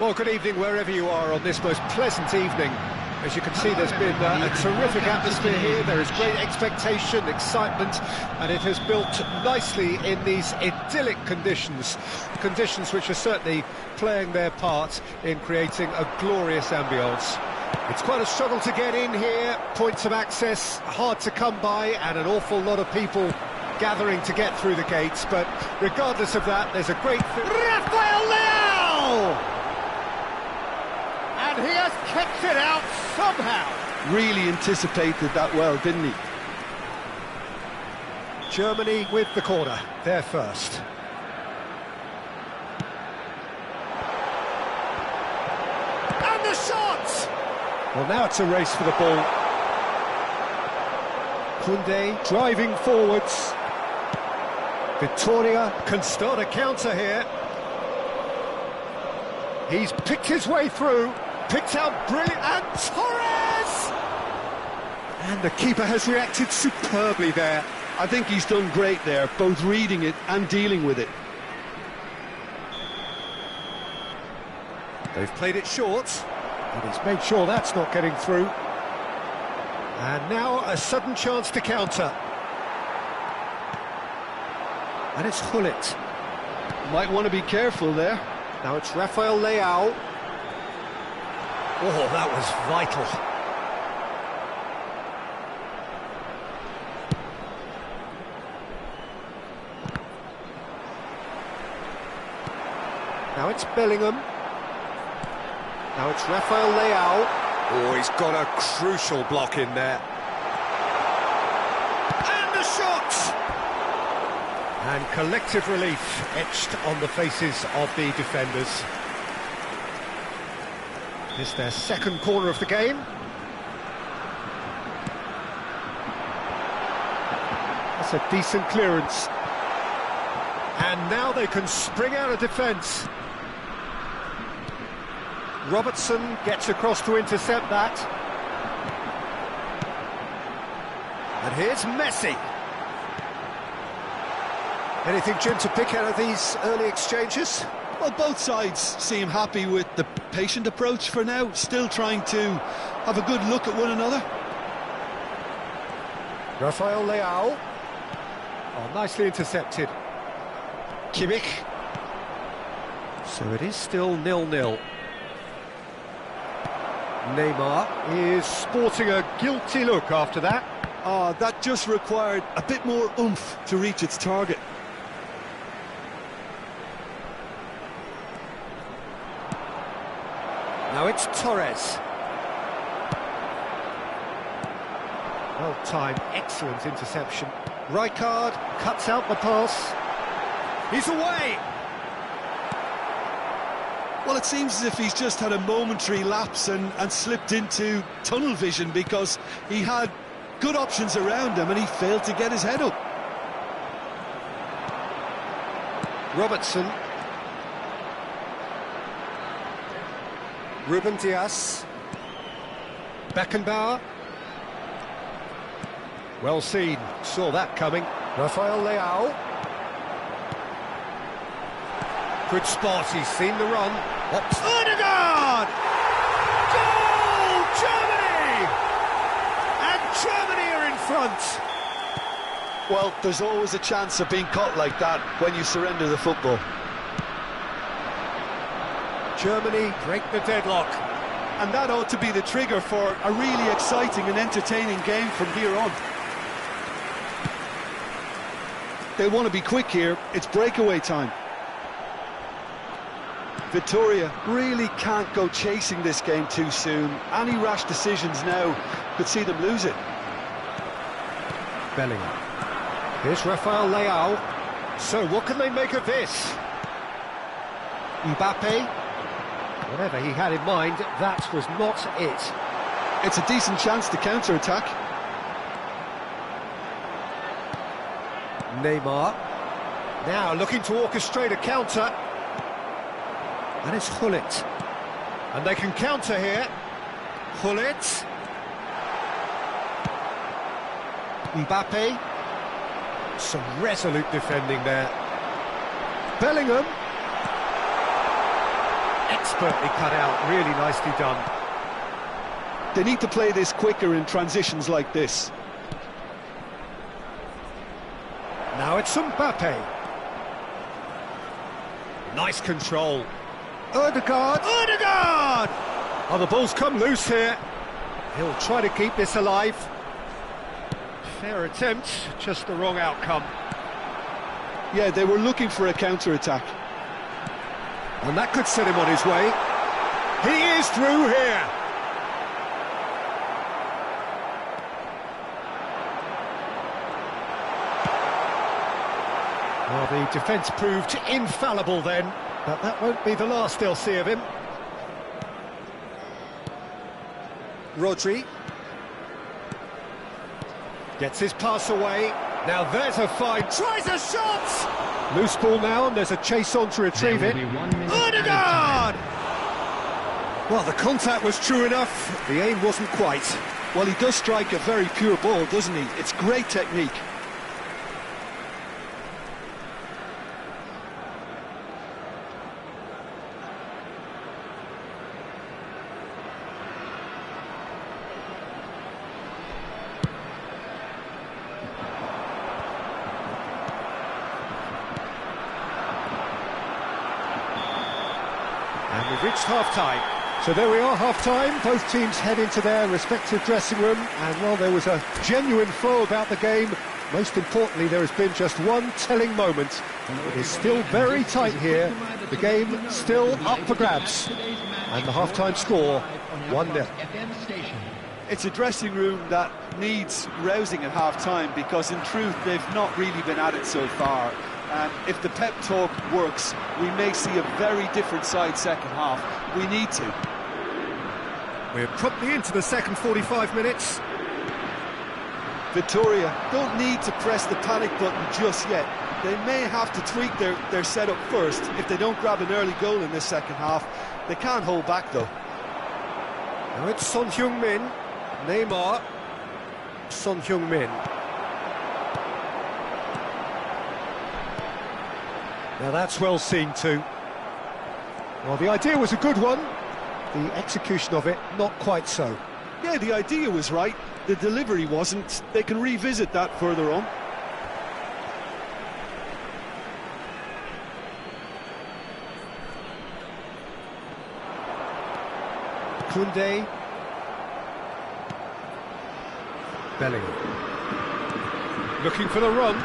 Well, good evening wherever you are on this most pleasant evening. As you can see, there's been a terrific atmosphere here. There is great expectation, excitement, and it has built nicely in these idyllic conditions. Conditions which are certainly playing their part in creating a glorious ambience. It's quite a struggle to get in here, points of access hard to come by, and an awful lot of people gathering to get through the gates, but regardless of that, there's a great... Rafael Leao! And he has kicked it out somehow. Really anticipated that well, didn't he? Germany with the corner, they're first. And the shot! Well, now it's a race for the ball. Koundé driving forwards. Victoria can start a counter here. He's picked his way through, picked out brilliant, and Torres! And the keeper has reacted superbly there. I think he's done great there, both reading it and dealing with it. They've played it short, but he's made sure that's not getting through. And now a sudden chance to counter. And it's Gullit. Might want to be careful there. Now it's Rafael Leao. Oh, that was vital. Now it's Bellingham. Now it's Rafael Leao. Oh, he's got a crucial block in there. And the shot! And collective relief etched on the faces of the defenders. It's their second corner of the game. That's a decent clearance. And now they can spring out of defence. Robertson gets across to intercept that. And here's Messi. Anything, Jim, to pick out of these early exchanges? Well, both sides seem happy with the patient approach for now, still trying to have a good look at one another. Rafael Leao. Oh, nicely intercepted. Kimmich. So it is still 0-0. Neymar is sporting a guilty look after that. That just required a bit more oomph to reach its target. Now it's Torres. Well-timed, excellent interception. Rijkaard cuts out the pass. He's away! Well, it seems as if he's just had a momentary lapse and slipped into tunnel vision, because he had good options around him and he failed to get his head up. Robertson. Ruben Dias. Beckenbauer. Well seen, saw that coming. Rafael Leao. Good spot, he's seen the run. Ops. Odegaard! Goal! Germany! And Germany are in front. Well, there's always a chance of being caught like that when you surrender the football. Germany break the deadlock. And that ought to be the trigger for a really exciting and entertaining game from here on. They want to be quick here, it's breakaway time. Victoria really can't go chasing this game too soon. Any rash decisions now could see them lose it. Bellingham. Here's Rafael Leao. So what can they make of this? Mbappe. Whatever he had in mind, that was not it. It's a decent chance to counter-attack. Neymar. Now looking to orchestrate a counter. And it's Gullit. And they can counter here. Gullit. Mbappe. Some resolute defending there. Bellingham. expertly cut out, really nicely done. They need to play this quicker in transitions like this. Now it's Mbappe. Nice control. Ødegaard! Oh, the ball's come loose here. He'll try to keep this alive. Fair attempt, just the wrong outcome. Yeah, they were looking for a counter-attack. And that could set him on his way. He is through here. Well, the defence proved infallible then, but that won't be the last they'll see of him. Rodri gets his pass away. Now there's a fight. Tries a shot! Loose ball now, and there's a chase on to retrieve it. Ødegaard! Well, the contact was true enough. The aim wasn't quite. Well, he does strike a very pure ball, doesn't he? It's great technique. And we've reached half-time. So there we are, half-time. Both teams head into their respective dressing room. And, well, there was a genuine flow about the game. Most importantly, there has been just one telling moment. It is still very tight here. The game still up for grabs. And the half-time score, 1-0. It's a dressing room that needs rousing at half-time because, in truth, they've not really been at it so far. And if the pep talk works, we may see a very different side second half. We need to. We're promptly into the second 45 minutes. Victoria don't need to press the panic button just yet. They may have to tweak their setup first if they don't grab an early goal in this second half. They can't hold back, though. Now it's Son Heung-min, Neymar, Son Heung-min. Now that's well seen too. Well, the idea was a good one. The execution of it, not quite so. Yeah, the idea was right. The delivery wasn't. They can revisit that further on. Koundé. Bellingham. Looking for the run.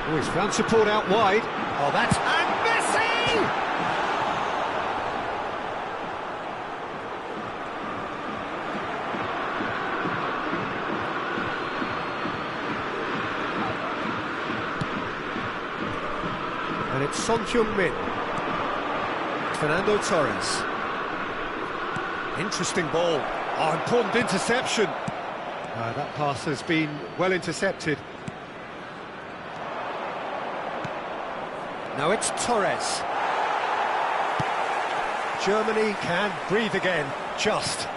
Oh, he's found support out wide. Oh, that's... And Messi! And it's Son Heung-min. Fernando Torres. Interesting ball. Oh, important interception. That pass has been well intercepted. Now it's Torres. Germany can breathe again, just.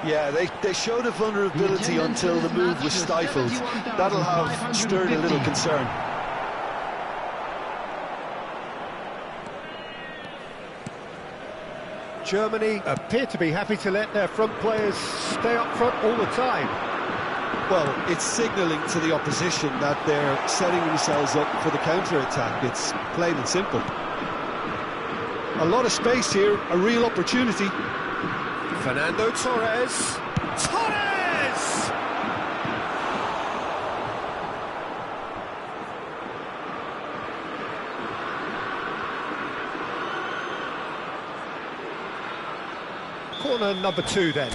Yeah, they showed a vulnerability until the move was stifled. That'll have stirred a little concern. Germany appear to be happy to let their front players stay up front all the time. Well, it's signalling to the opposition that they're setting themselves up for the counter-attack. It's plain and simple. A lot of space here, a real opportunity. Fernando Torres. Torres! Corner number 2 then.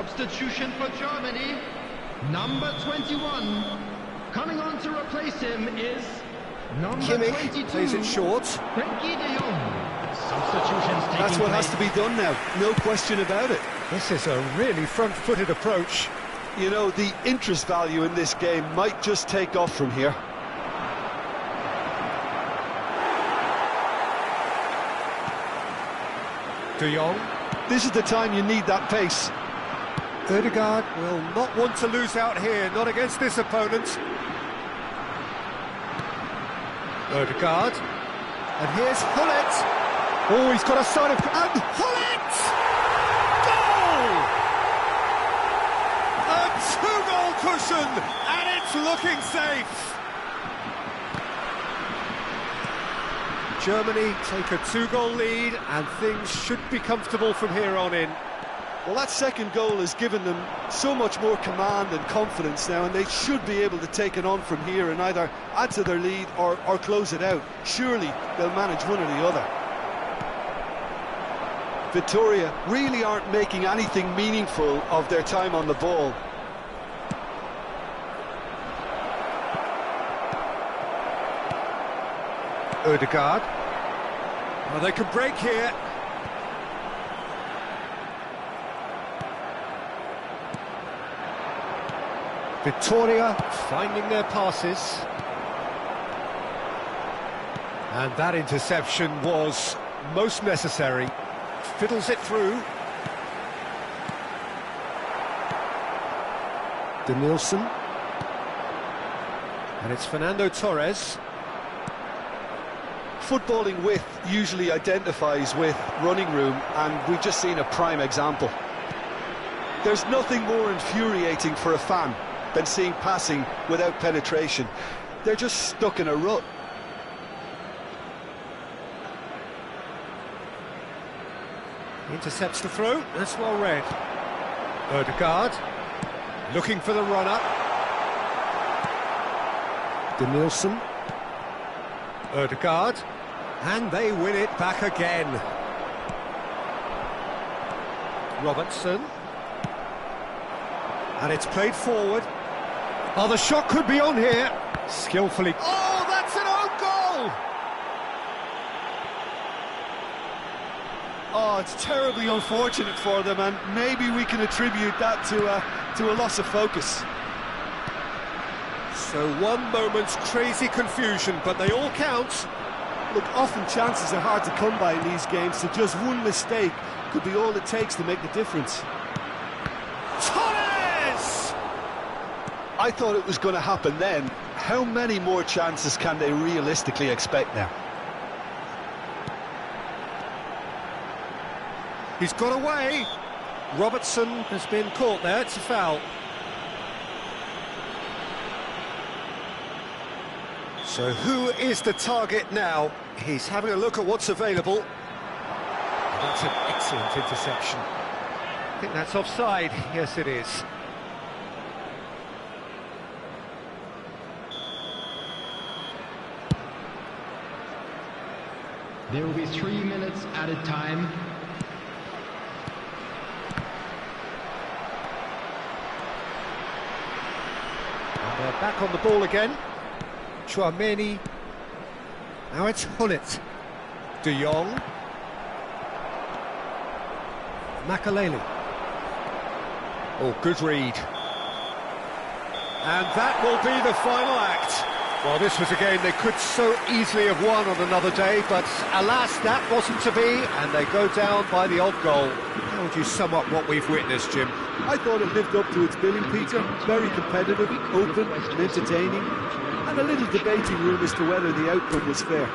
substitution for Germany, number 21. Coming on to replace him is number Kimmich 22. plays it short. Frenkie de Jong. Substitutions taking That's what place. has to be done now, no question about it. This is a really front-footed approach. You know, the interest value in this game might just take off from here. De Jong. This is the time you need that pace. Ødegaard will not want to lose out here, not against this opponent. Ødegaard. And here's Hullet. Oh, he's got a sign of... And Hullet! Goal! A two-goal cushion, and it's looking safe. Germany take a two-goal lead, and things should be comfortable from here on in. Well, that second goal has given them so much more command and confidence now, and they should be able to take it on from here and either add to their lead or close it out. Surely they'll manage one or the other. Victoria really aren't making anything meaningful of their time on the ball. Ødegaard. Well, they can break here. Victoria finding their passes. And that interception was most necessary. Fiddles it through. Denilson. And it's Fernando Torres. Footballing width usually identifies with running room, and we've just seen a prime example. There's nothing more infuriating for a fan than seeing passing without penetration. They're just stuck in a rut. Intercepts the throw, that's well read. Ødegaard, looking for the run-up. Denilson. Ødegaard, and they win it back again. Robertson. And it's played forward. Oh, the shot could be on here. Skillfully. Oh, that's an own goal! Oh, it's terribly unfortunate for them, and maybe we can attribute that to a loss of focus. So one moment's crazy confusion, but they all count. Look, often chances are hard to come by in these games, so just one mistake could be all it takes to make the difference. Torres! I thought it was going to happen then. How many more chances can they realistically expect now? He's got away. Robertson has been caught there, it's a foul. So who is the target now? He's having a look at what's available. And that's an excellent interception. I think that's offside. Yes, it is. There will be 3 minutes added time. And they're back on the ball again. Chouameni. Now it's Hullet. De Jong. Makaleli. Oh, good read. And that will be the final act. Well, this was a game they could so easily have won on another day, but alas, that wasn't to be, and they go down by the odd goal. How would you sum up what we've witnessed, Jim? I thought it lived up to its billing, Peter. Very competitive, open and entertaining, and a little debating room as to whether the outcome was fair.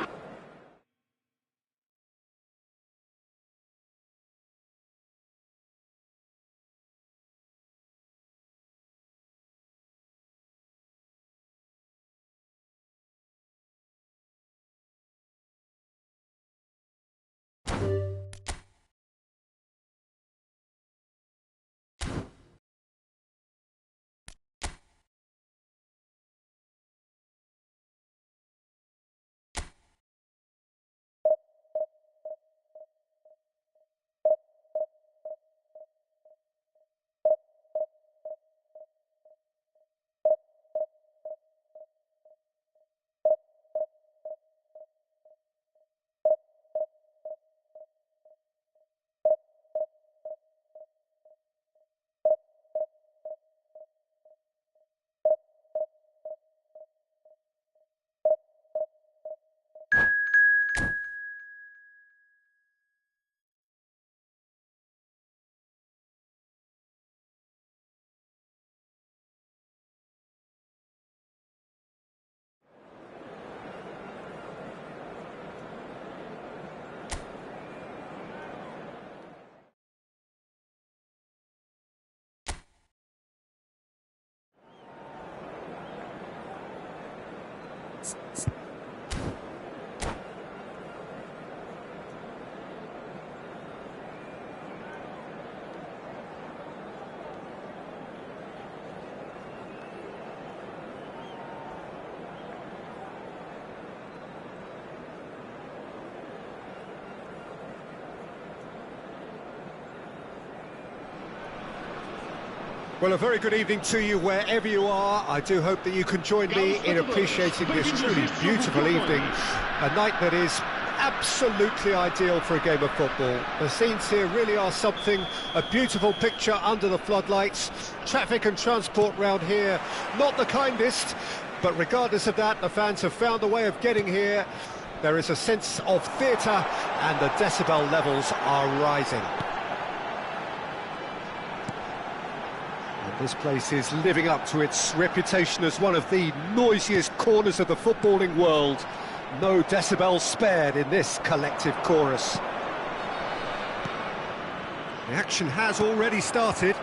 Well, a very good evening to you wherever you are. I do hope that you can join me in appreciating this truly beautiful evening, a night that is absolutely ideal for a game of football. The scenes here really are something, a beautiful picture under the floodlights. Traffic and transport round here, not the kindest, but regardless of that, the fans have found a way of getting here. There is a sense of theatre and the decibel levels are rising. This place is living up to its reputation as one of the noisiest corners of the footballing world. No decibels spared in this collective chorus. The action has already started.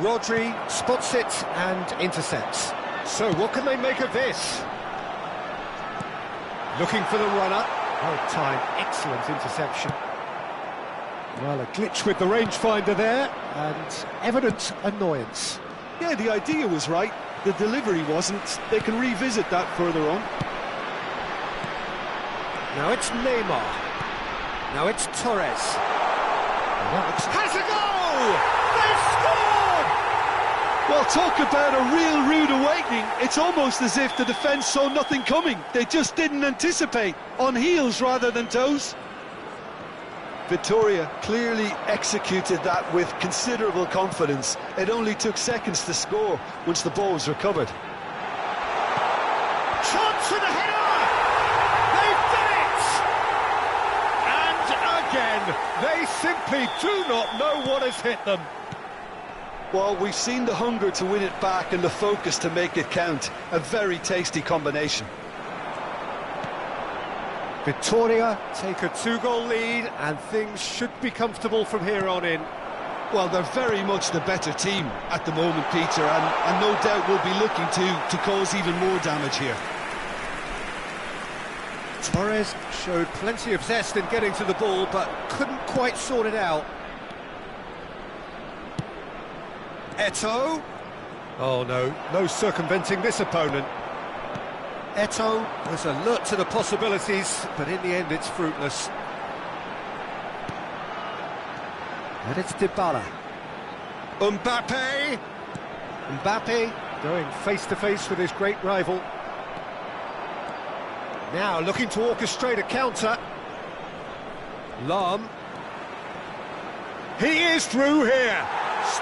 Rodri spots it and intercepts. So what can they make of this? Looking for the runner. Well timed, excellent interception. Well, a glitch with the rangefinder there, and evident annoyance. Yeah, the idea was right, the delivery wasn't. They can revisit that further on. Now it's Neymar. Now it's Torres. Has a goal! They've scored! Well, talk about a real rude awakening. It's almost as if the defence saw nothing coming. They just didn't anticipate. On heels rather than toes. Victoria clearly executed that with considerable confidence. It only took seconds to score once the ball was recovered. Chance for the header! They've done it! And again, they simply do not know what has hit them. Well, we've seen the hunger to win it back and the focus to make it count. A very tasty combination. Victoria take a 2-goal lead and things should be comfortable from here on in. Well, they're very much the better team at the moment, Peter, and no doubt will be looking to cause even more damage here. Torres showed plenty of zest in getting to the ball, but couldn't quite sort it out. Eto'o. Oh no, no circumventing this opponent. Eto'o was alert to the possibilities, but in the end it's fruitless. And it's Dybala. Mbappe! Mbappe going face-to-face with his great rival. Now looking to orchestrate a counter. Lahm. He is through here!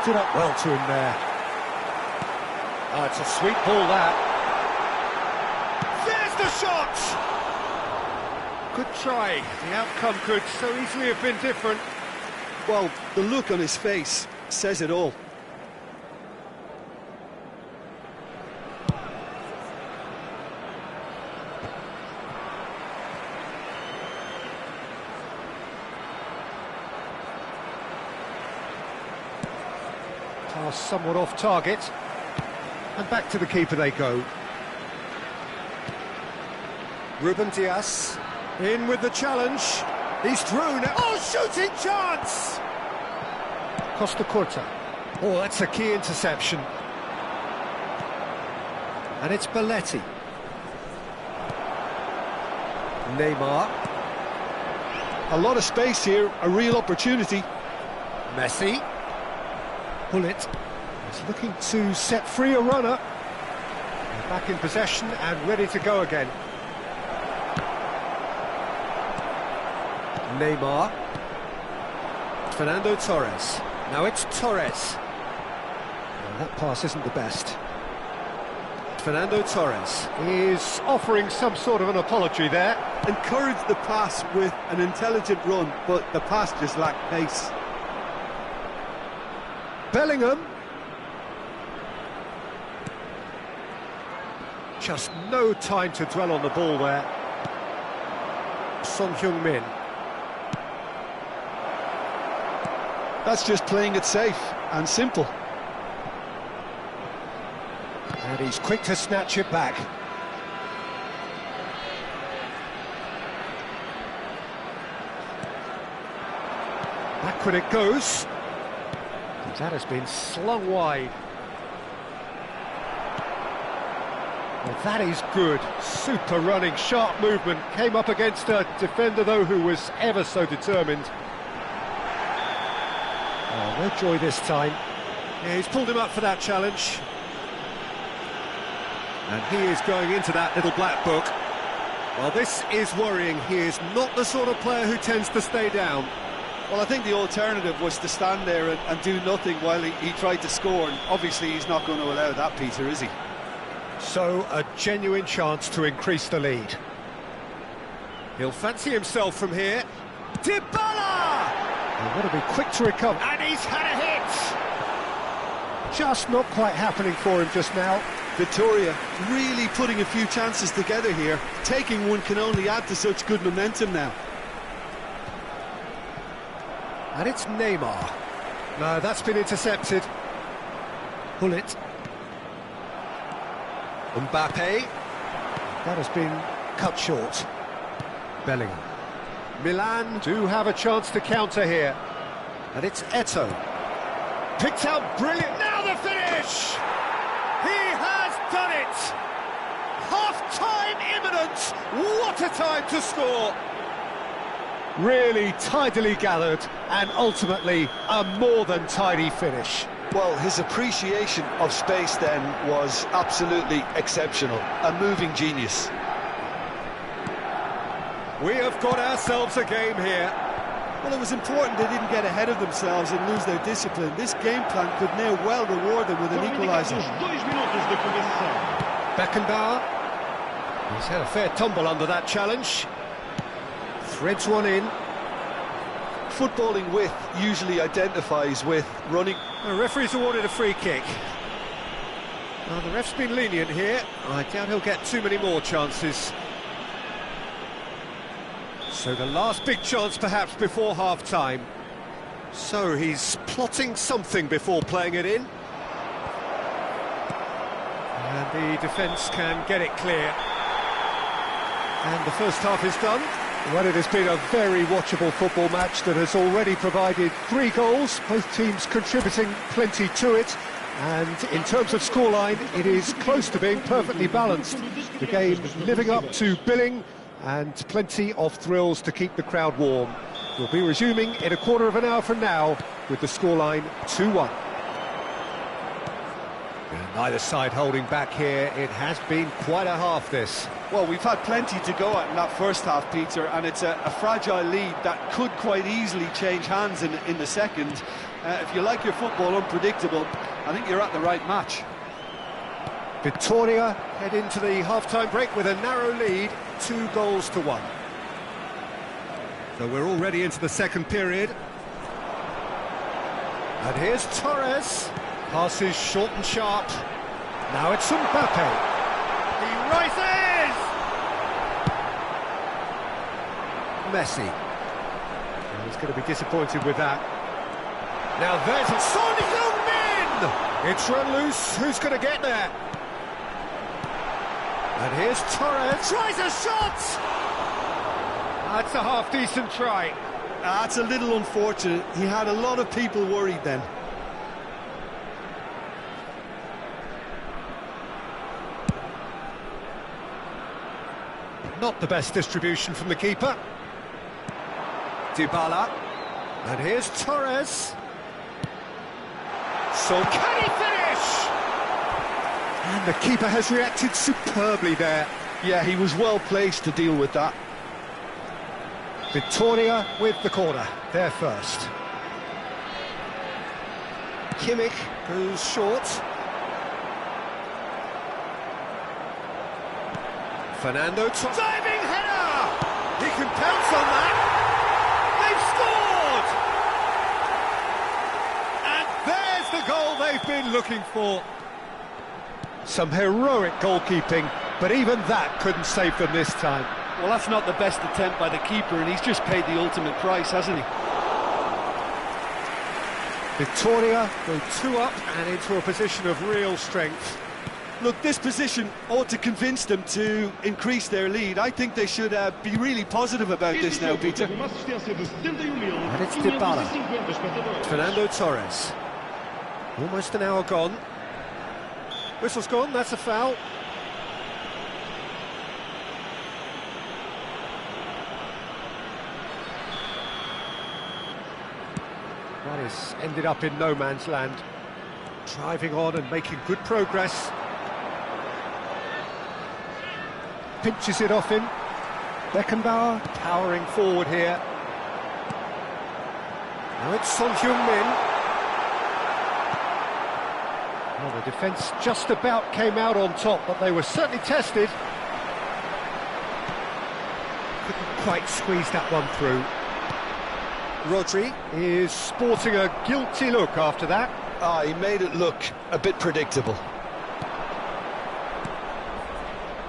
Stood up well to him there. Oh, it's a sweet ball, that. The shot! Good try. The outcome could so easily have been different. Well, the look on his face says it all. Pass somewhat off target. And back to the keeper they go. Ruben Dias in with the challenge. He's through now. Oh, shooting chance! Costa Curta. Oh, that's a key interception. And it's Belletti. Neymar. A lot of space here, a real opportunity. Messi. Hullet is looking to set free a runner. They're back in possession and ready to go again. Neymar. Fernando Torres. Now it's Torres. Well, that pass isn't the best. Fernando Torres is offering some sort of an apology there. Encouraged the pass with an intelligent run, but the pass just lacked pace. Bellingham. Just no time to dwell on the ball there. Son Heung-min. That's just playing it safe and simple. And he's quick to snatch it back. Backward it goes. That has been slung wide. Well, that is good. Super running, sharp movement. Came up against a defender, though, who was ever so determined. Oh, No joy this time. Yeah, he's pulled him up for that challenge. And he is going into that little black book. Well, this is worrying. He is not the sort of player who tends to stay down. Well, I think the alternative was to stand there and do nothing while he tried to score, and obviously he's not going to allow that, Peter, is he? So, a genuine chance to increase the lead. He'll fancy himself from here. Dybala! He'll want to be quick to recover. And he's had a hit! Just not quite happening for him just now. Victoria really putting a few chances together here. Taking one can only add to such good momentum now. And it's Neymar. No, that's been intercepted. Hullet. Mbappe. That has been cut short. Bellingham. Milan do have a chance to counter here. And it's Eto'o. Picked out brilliant. Now the finish! He has done it! Half-time imminent! What a time to score! Really tidily gathered, and ultimately a more than tidy finish. Well, his appreciation of space then was absolutely exceptional. A moving genius. We have got ourselves a game here. Well, it was important they didn't get ahead of themselves and lose their discipline. This game plan could now well reward them with an equaliser. Beckenbauer. He's had a fair tumble under that challenge. Threads one in. Footballing width usually identifies with running. The referee's awarded a free kick. Well, the ref's been lenient here. I doubt he'll get too many more chances. So the last big chance perhaps before half-time. So he's plotting something before playing it in. And the defence can get it clear. And the first half is done. Well, it has been a very watchable football match that has already provided 3 goals, both teams contributing plenty to it. And in terms of scoreline, it is close to being perfectly balanced. The game living up to billing, and plenty of thrills to keep the crowd warm. We'll be resuming in a quarter of an hour from now with the scoreline 2-1. Neither side holding back here. It has been quite a half, this. Well, we've had plenty to go at in that first half, Peter, and it's a fragile lead that could quite easily change hands in the second. If you like your football unpredictable, I think you're at the right match. Victoria head into the half-time break with a narrow lead, 2-1. So we're already into the second period. And here's Torres. Passes short and sharp. Now it's Mbappe. He rises! Messi. Well, he's going to be disappointed with that. Now there's a Son Heung-min! It's run loose. Who's going to get there? And here's Torres. Tries a shot! That's a half-decent try. That's a little unfortunate. He had a lot of people worried then. Not the best distribution from the keeper. Dybala. And here's Torres. So can he finish? And the keeper has reacted superbly there. Yeah, he was well placed to deal with that. Victoria with the corner, there first. Kimmich goes short. Fernando, diving header! He can pounce on that. They've scored! And there's the goal they've been looking for. Some heroic goalkeeping, but even that couldn't save them this time. Well, that's not the best attempt by the keeper, and he's just paid the ultimate price, hasn't he? Victoria go 2 up and into a position of real strength. Look, this position ought to convince them to increase their lead. I think they should be really positive about this now, Peter. And it's Dybala. Fernando Torres. Almost an hour gone. Whistle's gone, that's a foul. That has ended up in no man's land. Driving on and making good progress. Pinches it off him. Beckenbauer powering forward here. Now it's Son Heung-min. Well, the defence just about came out on top, but they were certainly tested. Couldn't quite squeeze that one through. Rodri is sporting a guilty look after that. He made it look a bit predictable.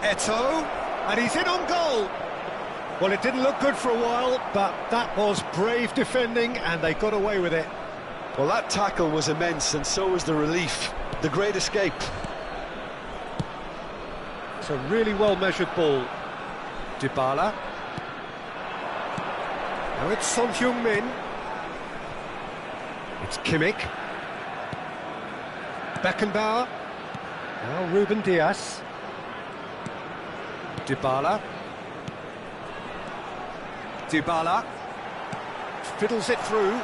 Eto'o, and he's in on goal. Well, it didn't look good for a while, but that was brave defending, and they got away with it. Well, that tackle was immense, and so was the relief. The great escape. It's a really well-measured ball. Dybala. Now it's Son Heung-min. It's Kimmich. Beckenbauer. Now Ruben Dias. Dybala. Dybala. Fiddles it through.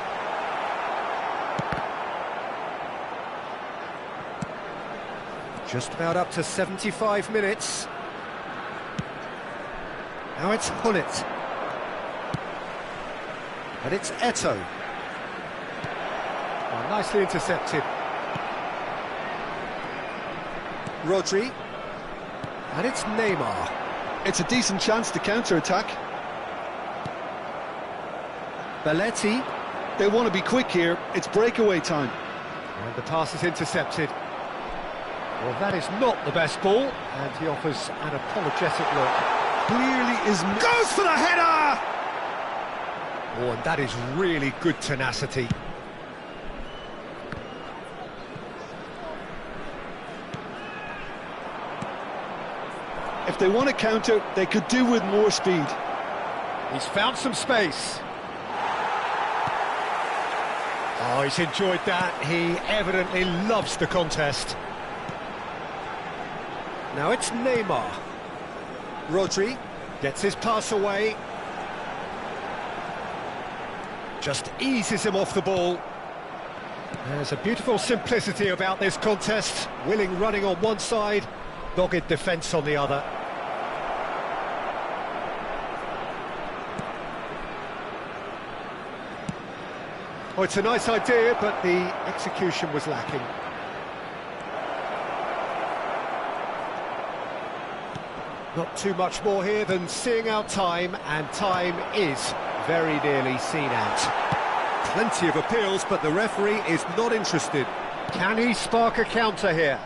Just about up to 75 minutes. Now it's Hullet. And it's Eto'o. Oh, nicely intercepted. Rodri. And it's Neymar. It's a decent chance to counter-attack. Belletti. They want to be quick here. It's breakaway time. And the pass is intercepted. Well, that is not the best ball, and he offers an apologetic look. Clearly is... Goes for the header! Oh, and that is really good tenacity. If they want to counter, they could do with more speed. He's found some space. Oh, he's enjoyed that. He evidently loves the contest. Now it's Neymar. Rodri gets his pass away. Just eases him off the ball. There's a beautiful simplicity about this contest. Willing running on one side, dogged defence on the other. Oh, it's a nice idea, but the execution was lacking. Not too much more here than seeing out time, and time is very nearly seen out. Plenty of appeals, but the referee is not interested. Can he spark a counter here?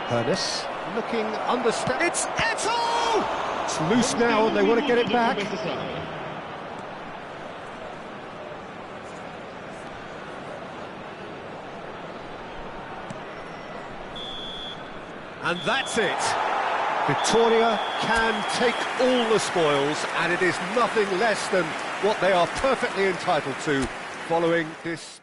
Ernest looking understand. It's Eto'o! It's loose now, and they want to get it back. And that's it. Victoria can take all the spoils, and it is nothing less than what they are perfectly entitled to following this